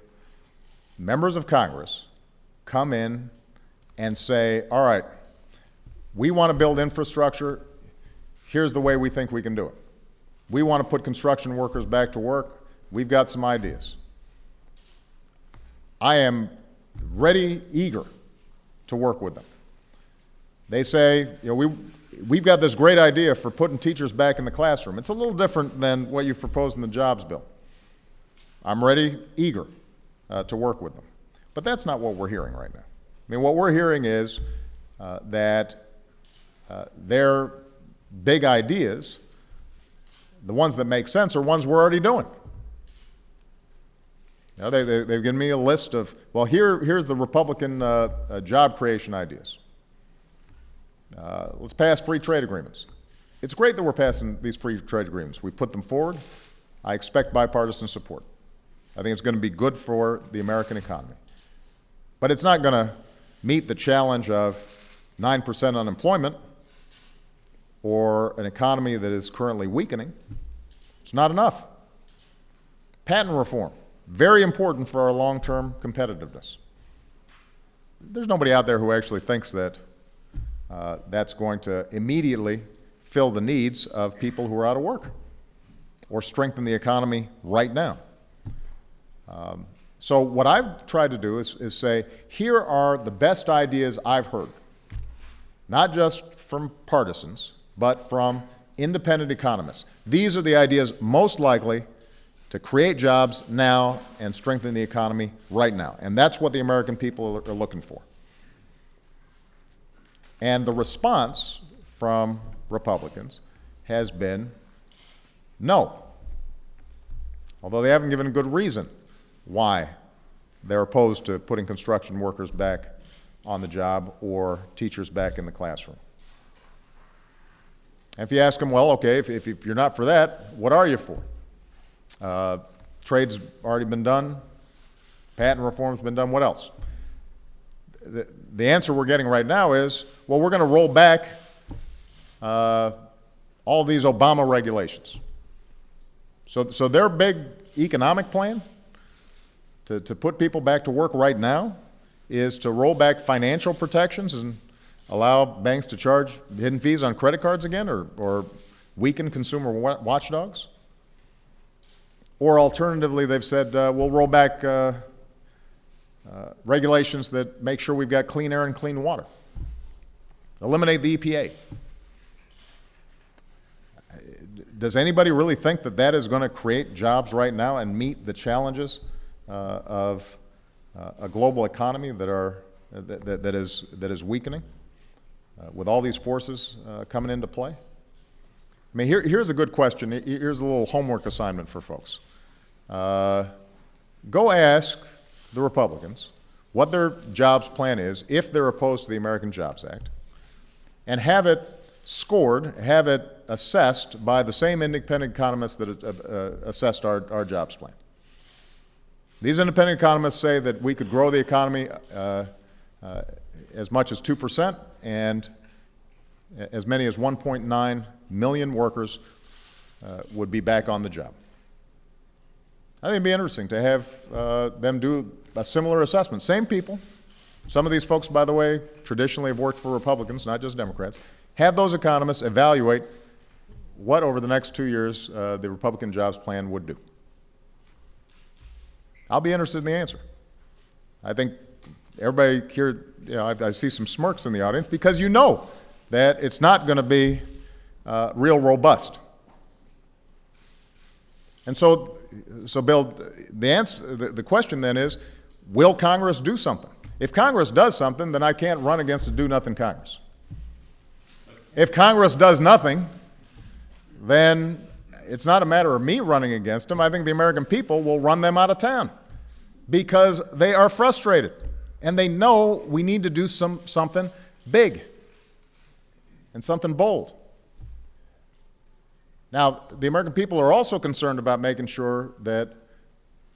A: members of Congress come in and say, all right, we want to build infrastructure, here's the way we think we can do it. We want to put construction workers back to work, we've got some ideas. I am ready, eager to work with them. They say, you know, we've got this great idea for putting teachers back in the classroom. It's a little different than what you've proposed in the jobs bill. I'm ready, eager to work with them. But that's not what we're hearing right now. I mean, what we're hearing is that their big ideas, the ones that make sense, are ones we're already doing. You know, they've given me a list of, well, here's the Republican job creation ideas. Let's pass free trade agreements. It's great that we're passing these free trade agreements. We put them forward. I expect bipartisan support. I think it's going to be good for the American economy. But it's not going to meet the challenge of 9% unemployment or an economy that is currently weakening. It's not enough. Patent reform, very important for our long-term competitiveness. There's nobody out there who actually thinks that that's going to immediately fill the needs of people who are out of work or strengthen the economy right now. So what I've tried to do is say, here are the best ideas I've heard, not just from partisans, but from independent economists. These are the ideas most likely to create jobs now and strengthen the economy right now. And that's what the American people are looking for. And the response from Republicans has been no, although they haven't given a good reason why they're opposed to putting construction workers back on the job or teachers back in the classroom. And if you ask them, well, okay, if you're not for that, what are you for? Trade's already been done, patent reform's been done, what else? The answer we're getting right now is, well, we're going to roll back all these Obama regulations. So their big economic plan to put people back to work right now is to roll back financial protections and allow banks to charge hidden fees on credit cards again, or weaken consumer watchdogs. Or alternatively, they've said, we'll roll back regulations that make sure we've got clean air and clean water. Eliminate the EPA. Does anybody really think that that is going to create jobs right now and meet the challenges of a global economy that is weakening with all these forces coming into play? I mean, here's a good question. Here's a little homework assignment for folks. Go ask the Republicans what their jobs plan is if they're opposed to the American Jobs Act, and have it scored, have it assessed by the same independent economists that assessed our jobs plan. These independent economists say that we could grow the economy as much as 2%, and as many as 1.9 million workers would be back on the job. I think it'd be interesting to have them do a similar assessment. Same people. Some of these folks, by the way, traditionally have worked for Republicans, not just Democrats. Have those economists evaluate what, over the next 2 years, the Republican jobs plan would do. I'll be interested in the answer. I think everybody here, you know, I see some smirks in the audience because you know that it's not going to be real robust. And so Bill, the question then is, will Congress do something? If Congress does something, then I can't run against a do-nothing Congress. If Congress does nothing, then it's not a matter of me running against them. I think the American people will run them out of town because they are frustrated and they know we need to do something big and something bold. Now, the American people are also concerned about making sure that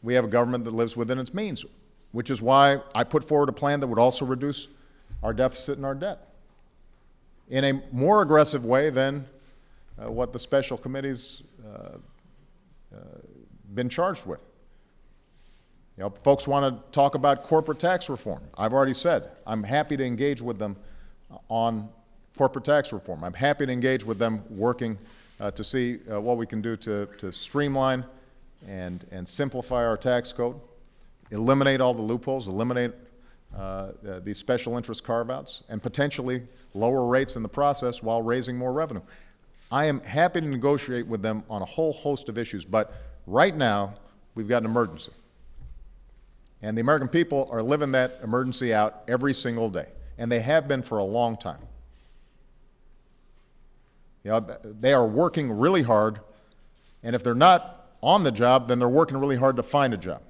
A: we have a government that lives within its means, which is why I put forward a plan that would also reduce our deficit and our debt in a more aggressive way than what the special committee's been charged with. You know, folks want to talk about corporate tax reform. I've already said I'm happy to engage with them on corporate tax reform. I'm happy to engage with them working to see what we can do to streamline and simplify our tax code, eliminate all the loopholes, eliminate these special interest carve-outs, and potentially lower rates in the process while raising more revenue. I am happy to negotiate with them on a whole host of issues, but right now we've got an emergency. And the American people are living that emergency out every single day, and they have been for a long time. You know, they are working really hard, and if they're not on the job, then they're working really hard to find a job.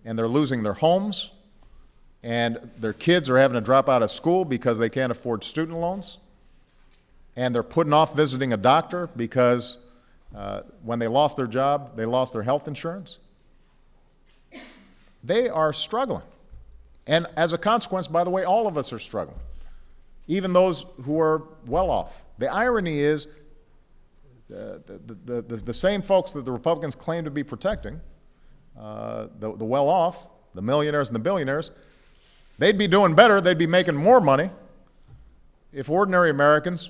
A: And they're losing their homes, and their kids are having to drop out of school because they can't afford student loans, and they're putting off visiting a doctor because when they lost their job, they lost their health insurance. They are struggling. And as a consequence, by the way, all of us are struggling, even those who are well off. The irony is the same folks that the Republicans claim to be protecting, the well-off, the millionaires and the billionaires, they'd be doing better, they'd be making more money if ordinary Americans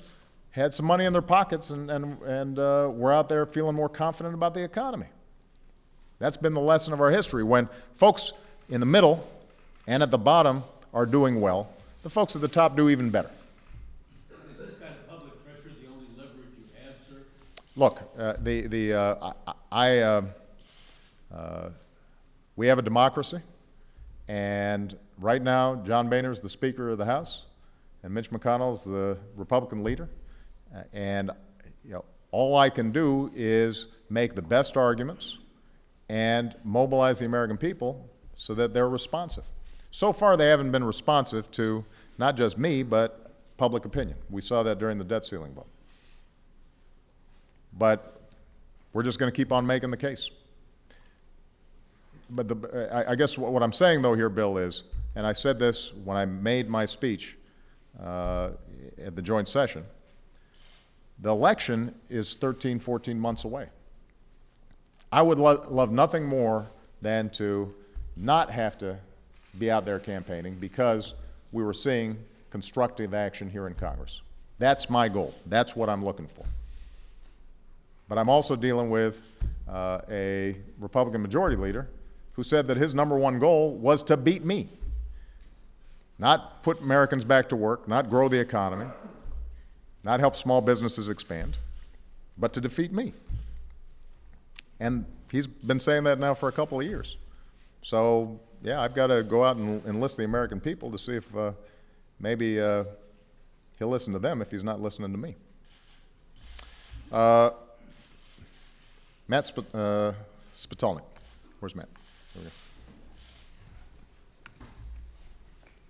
A: had some money in their pockets and were out there feeling more confident about the economy. That's been the lesson of our history. When folks in the middle and at the bottom are doing well, the folks at the top do even better.
H: Is this kind of public pressure the only leverage you have, sir?
A: Look, we have a democracy, and right now John Boehner is the Speaker of the House, and Mitch McConnell is the Republican leader, and you know, all I can do is make the best arguments and mobilize the American people so that they're responsive. So far, they haven't been responsive to not just me, but public opinion. We saw that during the debt ceiling vote. But we're just going to keep on making the case. But I guess what I'm saying, though, here, Bill, is, and I said this when I made my speech at the joint session, the election is 13, 14 months away. I would love nothing more than to not have to be out there campaigning because we were seeing constructive action here in Congress. That's my goal. That's what I'm looking for. But I'm also dealing with a Republican majority leader who said that his number one goal was to beat me, not put Americans back to work, not grow the economy, not help small businesses expand, but to defeat me. And he's been saying that now for a couple of years. So, yeah, I've got to go out and enlist the American people to see if maybe he'll listen to them if he's not listening to me. Matt Spitolnik. Where's Matt? There we go.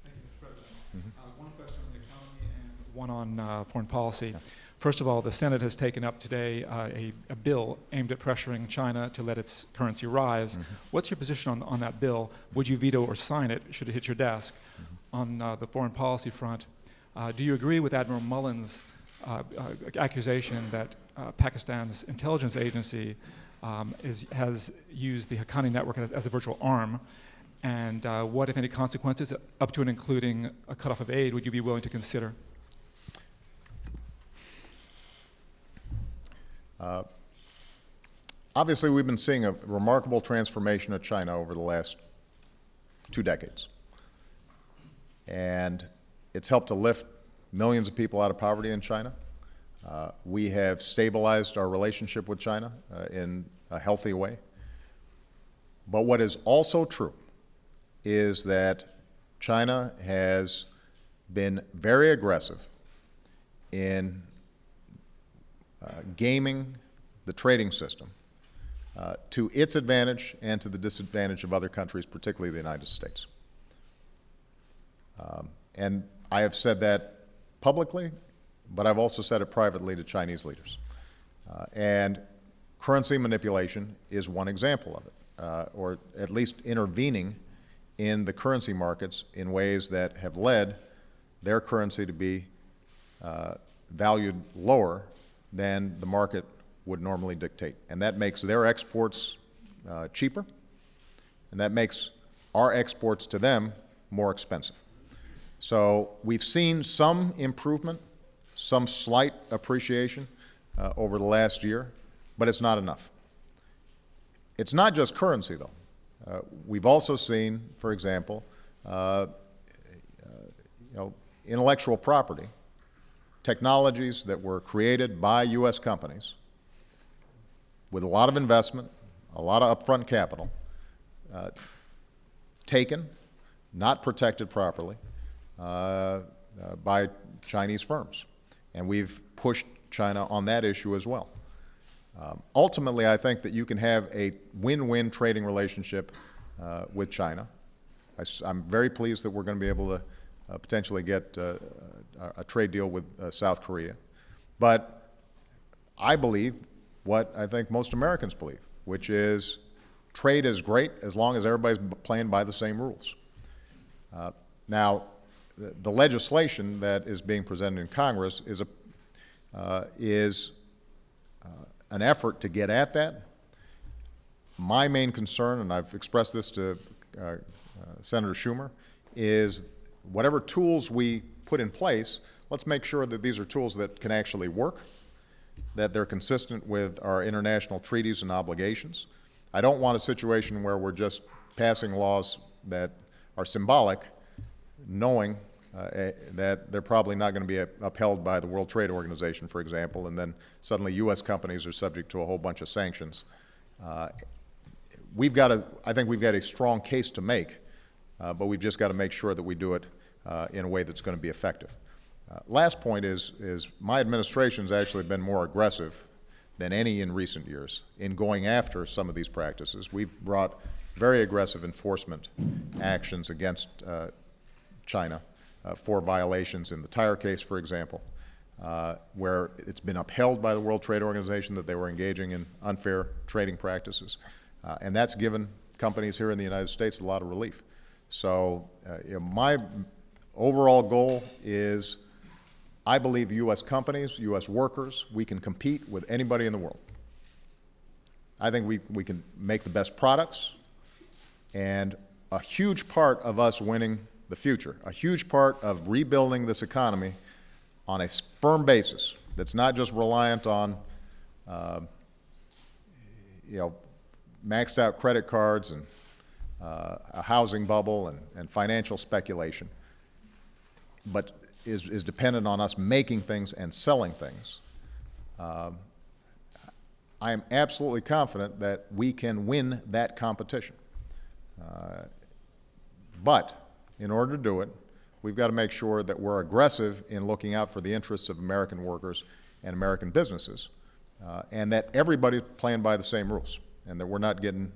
I: Thank you, Mr. President. One question on the economy and one on foreign policy. First of all, the Senate has taken up today a bill aimed at pressuring China to let its currency rise. What's your position on that bill? Would you veto or sign it should it hit your desk? On the foreign policy front, do you agree with Admiral Mullen's accusation that Pakistan's intelligence agency has used the Haqqani network as a virtual arm? And what, if any, consequences, up to and including a cutoff of aid, would you be willing to consider?
A: Obviously, we've been seeing a remarkable transformation of China over the last 2 decades. And it's helped to lift millions of people out of poverty in China. We have stabilized our relationship with China in a healthy way. But what is also true is that China has been very aggressive in gaming the trading system to its advantage and to the disadvantage of other countries, particularly the United States. And I have said that publicly, but I've also said it privately to Chinese leaders. And currency manipulation is one example of it, or at least intervening in the currency markets in ways that have led their currency to be valued lower than the market would normally dictate. And that makes their exports cheaper, and that makes our exports to them more expensive. So we've seen some improvement, some slight appreciation over the last year, but it's not enough. It's not just currency, though. We've also seen, for example, intellectual property, technologies that were created by U.S. companies with a lot of investment, a lot of upfront capital, taken, not protected properly by Chinese firms. And we've pushed China on that issue as well. Ultimately, I think that you can have a win-win trading relationship with China. I'm very pleased that we're going to be able to potentially get a trade deal with South Korea. But I believe what I think most Americans believe, which is trade is great as long as everybody's playing by the same rules. Now, the legislation that is being presented in Congress is an effort to get at that. My main concern, and I've expressed this to Senator Schumer, is whatever tools we put in place, let's make sure that these are tools that can actually work, that they're consistent with our international treaties and obligations. I don't want a situation where we're just passing laws that are symbolic, knowing that they're probably not going to be upheld by the World Trade Organization, for example, and then suddenly U.S. companies are subject to a whole bunch of sanctions. I think we've got a strong case to make, but we've just got to make sure that we do it in a way that's going to be effective. Last point is my administration's actually been more aggressive than any in recent years in going after some of these practices. We've brought very aggressive enforcement actions against China for violations in the tire case, for example, where it's been upheld by the World Trade Organization that they were engaging in unfair trading practices. And that's given companies here in the United States a lot of relief. So my overall goal is I believe U.S. companies, U.S. workers, we can compete with anybody in the world. I think we can make the best products, and a huge part of us winning the future, a huge part of rebuilding this economy on a firm basis that's not just reliant on maxed out credit cards and a housing bubble and financial speculation, but is dependent on us making things and selling things. I am absolutely confident that we can win that competition. But in order to do it, we've got to make sure that we're aggressive in looking out for the interests of American workers and American businesses, and that everybody's playing by the same rules, and that we're not getting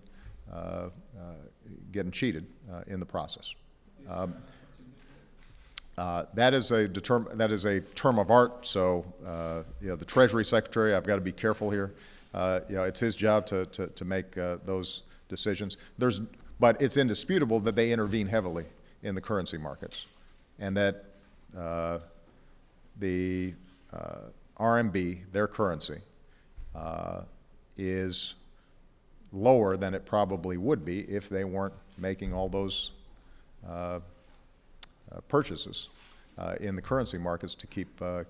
A: cheated in the process. That is a term of art. So, the Treasury Secretary, I've got to be careful here. It's his job to make those decisions. But it's indisputable that they intervene heavily in the currency markets, and that the RMB, their currency, is lower than it probably would be if they weren't making all those purchases in the currency markets to keep the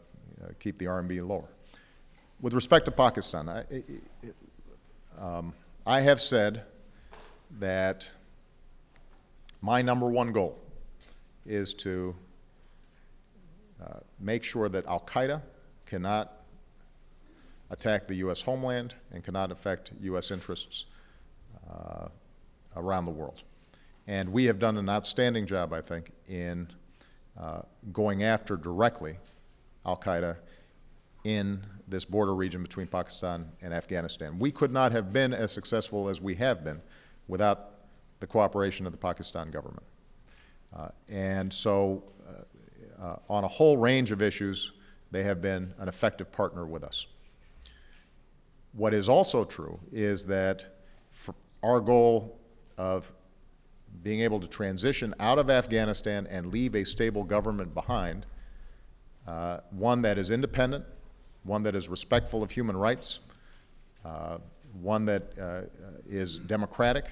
A: RMB lower. With respect to Pakistan, I have said that my number one goal is to make sure that Al-Qaeda cannot attack the U.S. homeland and cannot affect U.S. interests around the world. And we have done an outstanding job, I think, in going after directly al-Qaeda in this border region between Pakistan and Afghanistan. We could not have been as successful as we have been without the cooperation of the Pakistan government. And so on a whole range of issues, they have been an effective partner with us. What is also true is that for our goal of being able to transition out of Afghanistan and leave a stable government behind, one that is independent, one that is respectful of human rights, one that is democratic,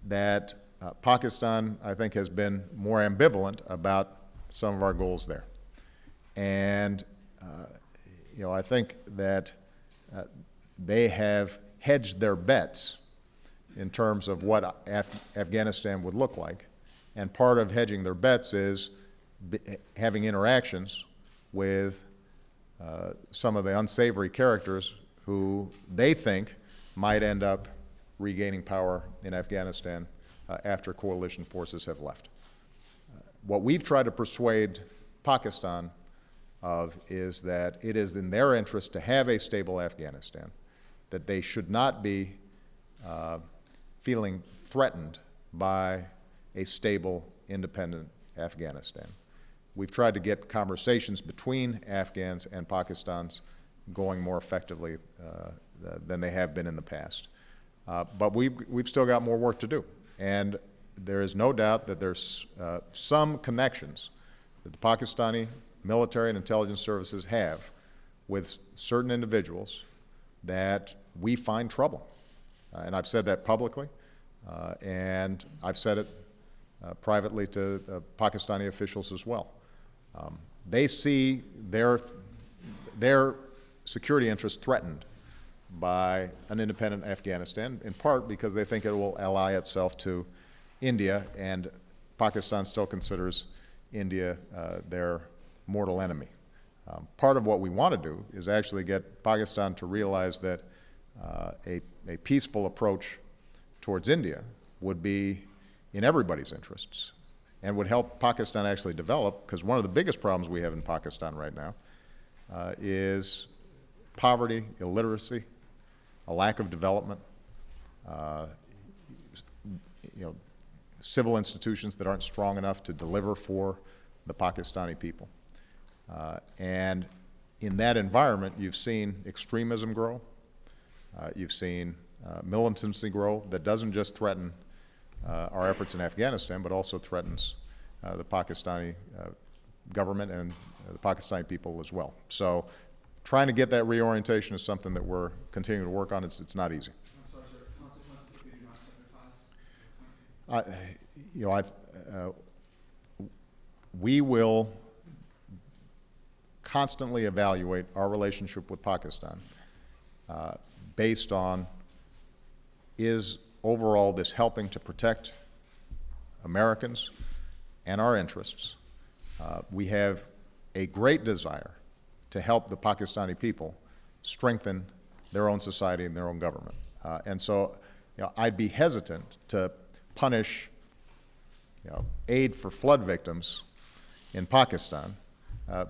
A: that Pakistan, I think, has been more ambivalent about some of our goals there. And I think that they have hedged their bets in terms of what Afghanistan would look like. And part of hedging their bets is having interactions with some of the unsavory characters who they think might end up regaining power in Afghanistan after coalition forces have left. What we've tried to persuade Pakistan of is that it is in their interest to have a stable Afghanistan, that they should not be feeling threatened by a stable, independent Afghanistan. We've tried to get conversations between Afghans and Pakistans going more effectively than they have been in the past. But we've still got more work to do. And there is no doubt that there's some connections that the Pakistani military and intelligence services have with certain individuals that we find trouble. And I've said that publicly, and I've said it privately to Pakistani officials as well. They see their security interests threatened by an independent Afghanistan, in part because they think it will ally itself to India, and Pakistan still considers India their mortal enemy. Part of what we want to do is actually get Pakistan to realize that a peaceful approach towards India would be in everybody's interests and would help Pakistan actually develop, because one of the biggest problems we have in Pakistan right now is poverty, illiteracy, a lack of development, civil institutions that aren't strong enough to deliver for the Pakistani people. And in that environment, you've seen extremism grow. You've seen militancy grow that doesn't just threaten our efforts in Afghanistan, but also threatens the Pakistani government and the Pakistani people as well. So trying to get that reorientation is something that we're continuing to work on. It's not easy.
F: I'm sorry, sir. Consequences if we do not sever ties?
A: We will constantly evaluate our relationship with Pakistan based on, is overall this helping to protect Americans and our interests? We have a great desire to help the Pakistani people strengthen their own society and their own government. And so I'd be hesitant to punish aid for flood victims in Pakistan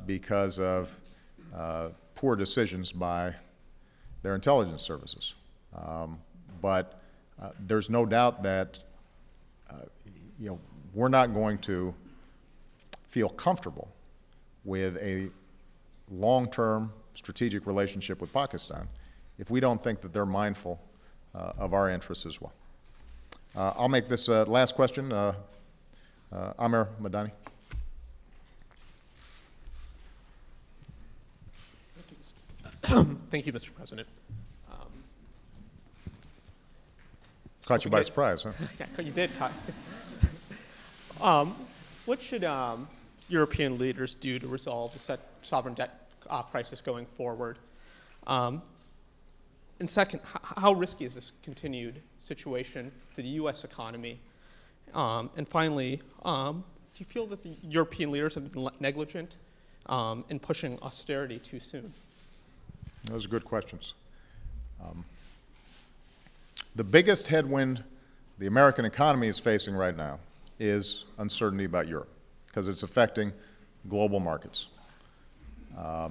A: because of poor decisions by their intelligence services. But there's no doubt that we're not going to feel comfortable with a long-term strategic relationship with Pakistan if we don't think that they're mindful of our interests as well. I'll make this last question. Amir Madani.
J: Thank you, Mr. President.
A: Caught you by surprise, huh?
J: Yeah, you did. What should European leaders do to resolve the sovereign debt crisis going forward? And second, how risky is this continued situation to the U.S. economy? And finally, do you feel that the European leaders have been negligent in pushing austerity too soon?
A: Those are good questions. The biggest headwind the American economy is facing right now is uncertainty about Europe, because it's affecting global markets. The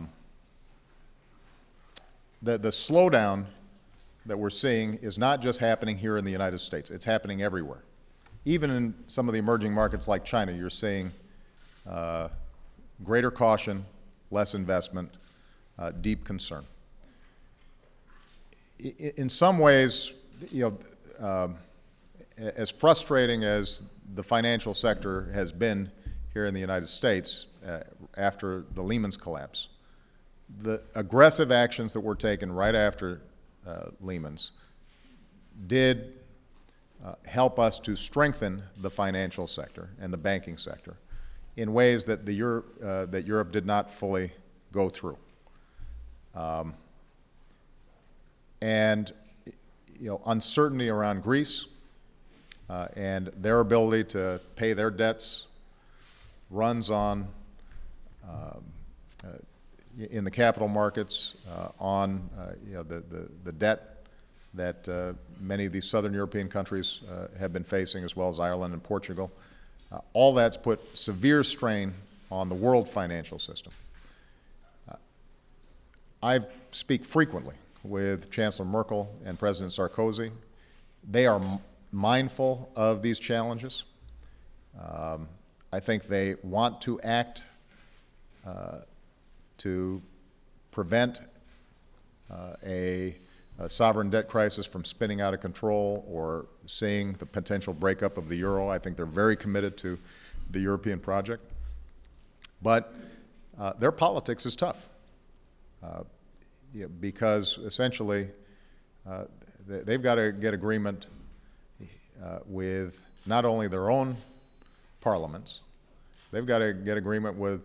A: slowdown that we're seeing is not just happening here in the United States. It's happening everywhere. Even in some of the emerging markets like China, you're seeing greater caution, less investment, deep concern. In some ways, as frustrating as the financial sector has been here in the United States after the Lehman's collapse, the aggressive actions that were taken right after Lehman's did help us to strengthen the financial sector and the banking sector in ways that that Europe did not fully go through. Uncertainty around Greece and their ability to pay their debts runs on in the capital markets on the debt that many of these southern European countries have been facing, as well as Ireland and Portugal. All that's put severe strain on the world financial system. I speak frequently with Chancellor Merkel and President Sarkozy. They are mindful of these challenges. I think they want to act to prevent a sovereign debt crisis from spinning out of control or seeing the potential breakup of the euro. I think they're very committed to the European project. But their politics is tough because essentially they've got to get agreement with not only their own parliaments, they've got to get agreement with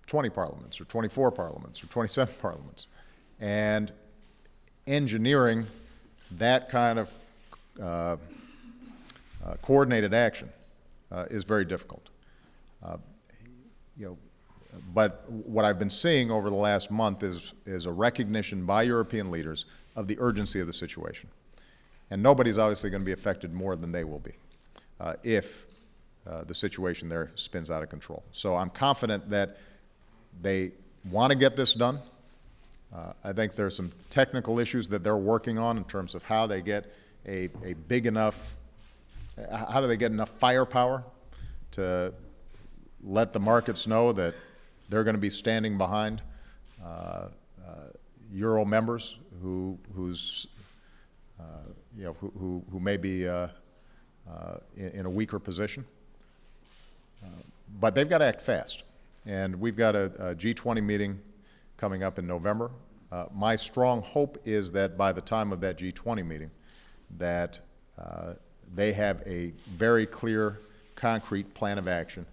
A: 20 parliaments or 24 parliaments or 27 parliaments. And engineering that kind of coordinated action is very difficult. But what I've been seeing over the last month is a recognition by European leaders of the urgency of the situation. And nobody's obviously going to be affected more than they will be if the situation there spins out of control. So I'm confident that they want to get this done. I think there's some technical issues that they're working on in terms of how they get a big enough, how do they get enough firepower to let the markets know that they're going to be standing behind Euro members who may be in a weaker position. But they've got to act fast. And we've got a G20 meeting coming up in November. My strong hope is that by the time of that G20 meeting, that they have a very clear, concrete plan of action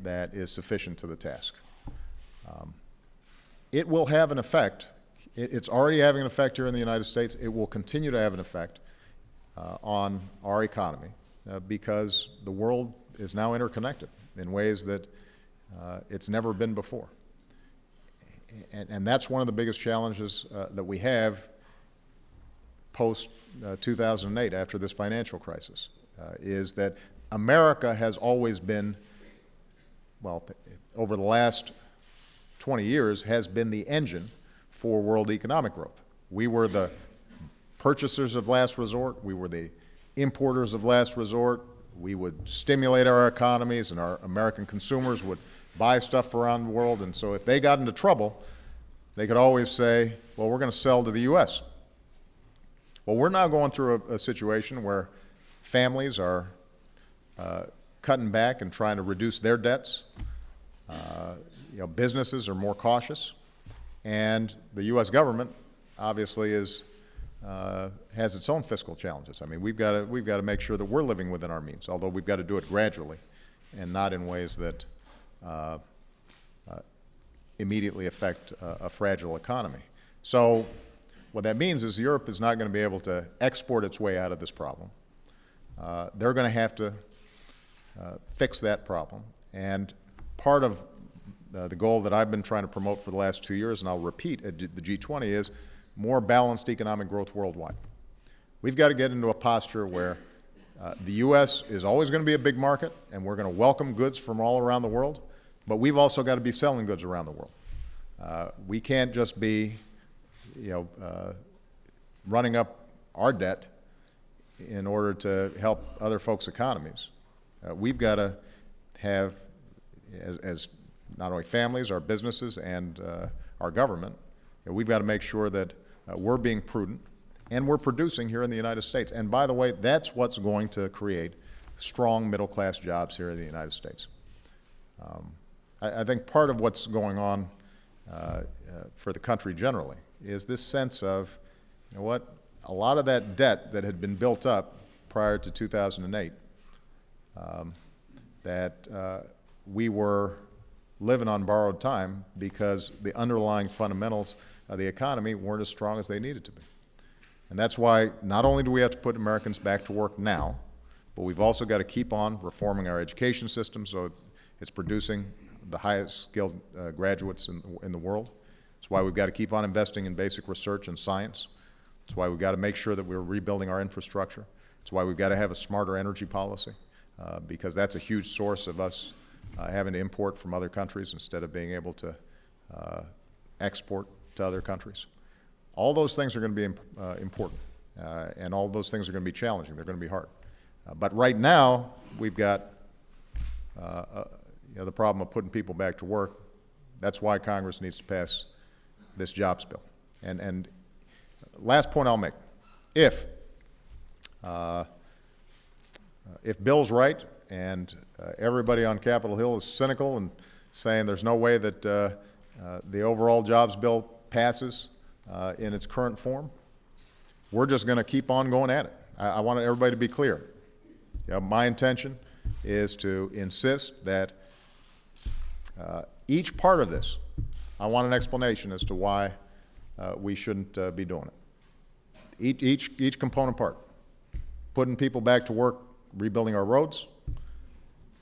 A: that is sufficient to the task. It will have an effect. It's already having an effect here in the United States. It will continue to have an effect on our economy because the world is now interconnected in ways that it's never been before. And that's one of the biggest challenges that we have post-2008, after this financial crisis, is that America has always been, well, over the last 20 years, has been the engine for world economic growth. We were the purchasers of last resort. We were the importers of last resort. We would stimulate our economies, and our American consumers would buy stuff around the world. And so if they got into trouble, they could always say, well, we're going to sell to the U.S. Well, we're now going through a situation where families are cutting back and trying to reduce their debts. Businesses are more cautious. And the U.S. government obviously has its own fiscal challenges. I mean, we've got to make sure that we're living within our means, although we've got to do it gradually and not in ways that immediately affect a fragile economy. So what that means is Europe is not going to be able to export its way out of this problem. They're going to have to fix that problem. And part of the goal that I've been trying to promote for the last 2 years, and I'll repeat at the G20, is more balanced economic growth worldwide. We've got to get into a posture where the U.S. is always going to be a big market, and we're going to welcome goods from all around the world, but we've also got to be selling goods around the world. We can't just be, running up our debt in order to help other folks' economies. We've got to have, as not only families, our businesses, and our government, we've got to make sure that we're being prudent and we're producing here in the United States. And by the way, that's what's going to create strong middle-class jobs here in the United States. I think part of what's going on for the country generally is this sense of, you know what, a lot of that debt that had been built up prior to 2008, that we were living on borrowed time because the underlying fundamentals of the economy weren't as strong as they needed to be. And that's why not only do we have to put Americans back to work now, but we've also got to keep on reforming our education system so it's producing the highest skilled graduates in the world. That's why we've got to keep on investing in basic research and science. That's why we've got to make sure that we're rebuilding our infrastructure. That's why we've got to have a smarter energy policy, because that's a huge source of us having to import from other countries instead of being able to export to other countries. All those things are going to be important, and all those things are going to be challenging. They're going to be hard. But right now, we've got the problem of putting people back to work. That's why Congress needs to pass this jobs bill. And last point I'll make, if Bill's right and everybody on Capitol Hill is cynical and saying there's no way that the overall jobs bill passes in its current form, we're just going to keep on going at it. I want everybody to be clear. My intention is to insist that each part of this, I want an explanation as to why we shouldn't be doing it. Each component part. Putting people back to work, rebuilding our roads,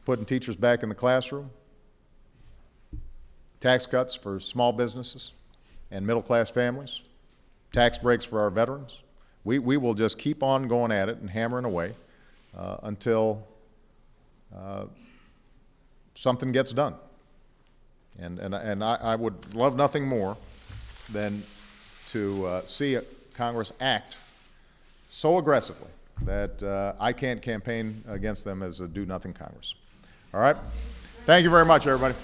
A: putting teachers back in the classroom, tax cuts for small businesses and middle-class families, tax breaks for our veterans. We will just keep on going at it and hammering away until something gets done. And I would love nothing more than to see Congress act so aggressively that I can't campaign against them as a do-nothing Congress. All right? Thank you very much, everybody.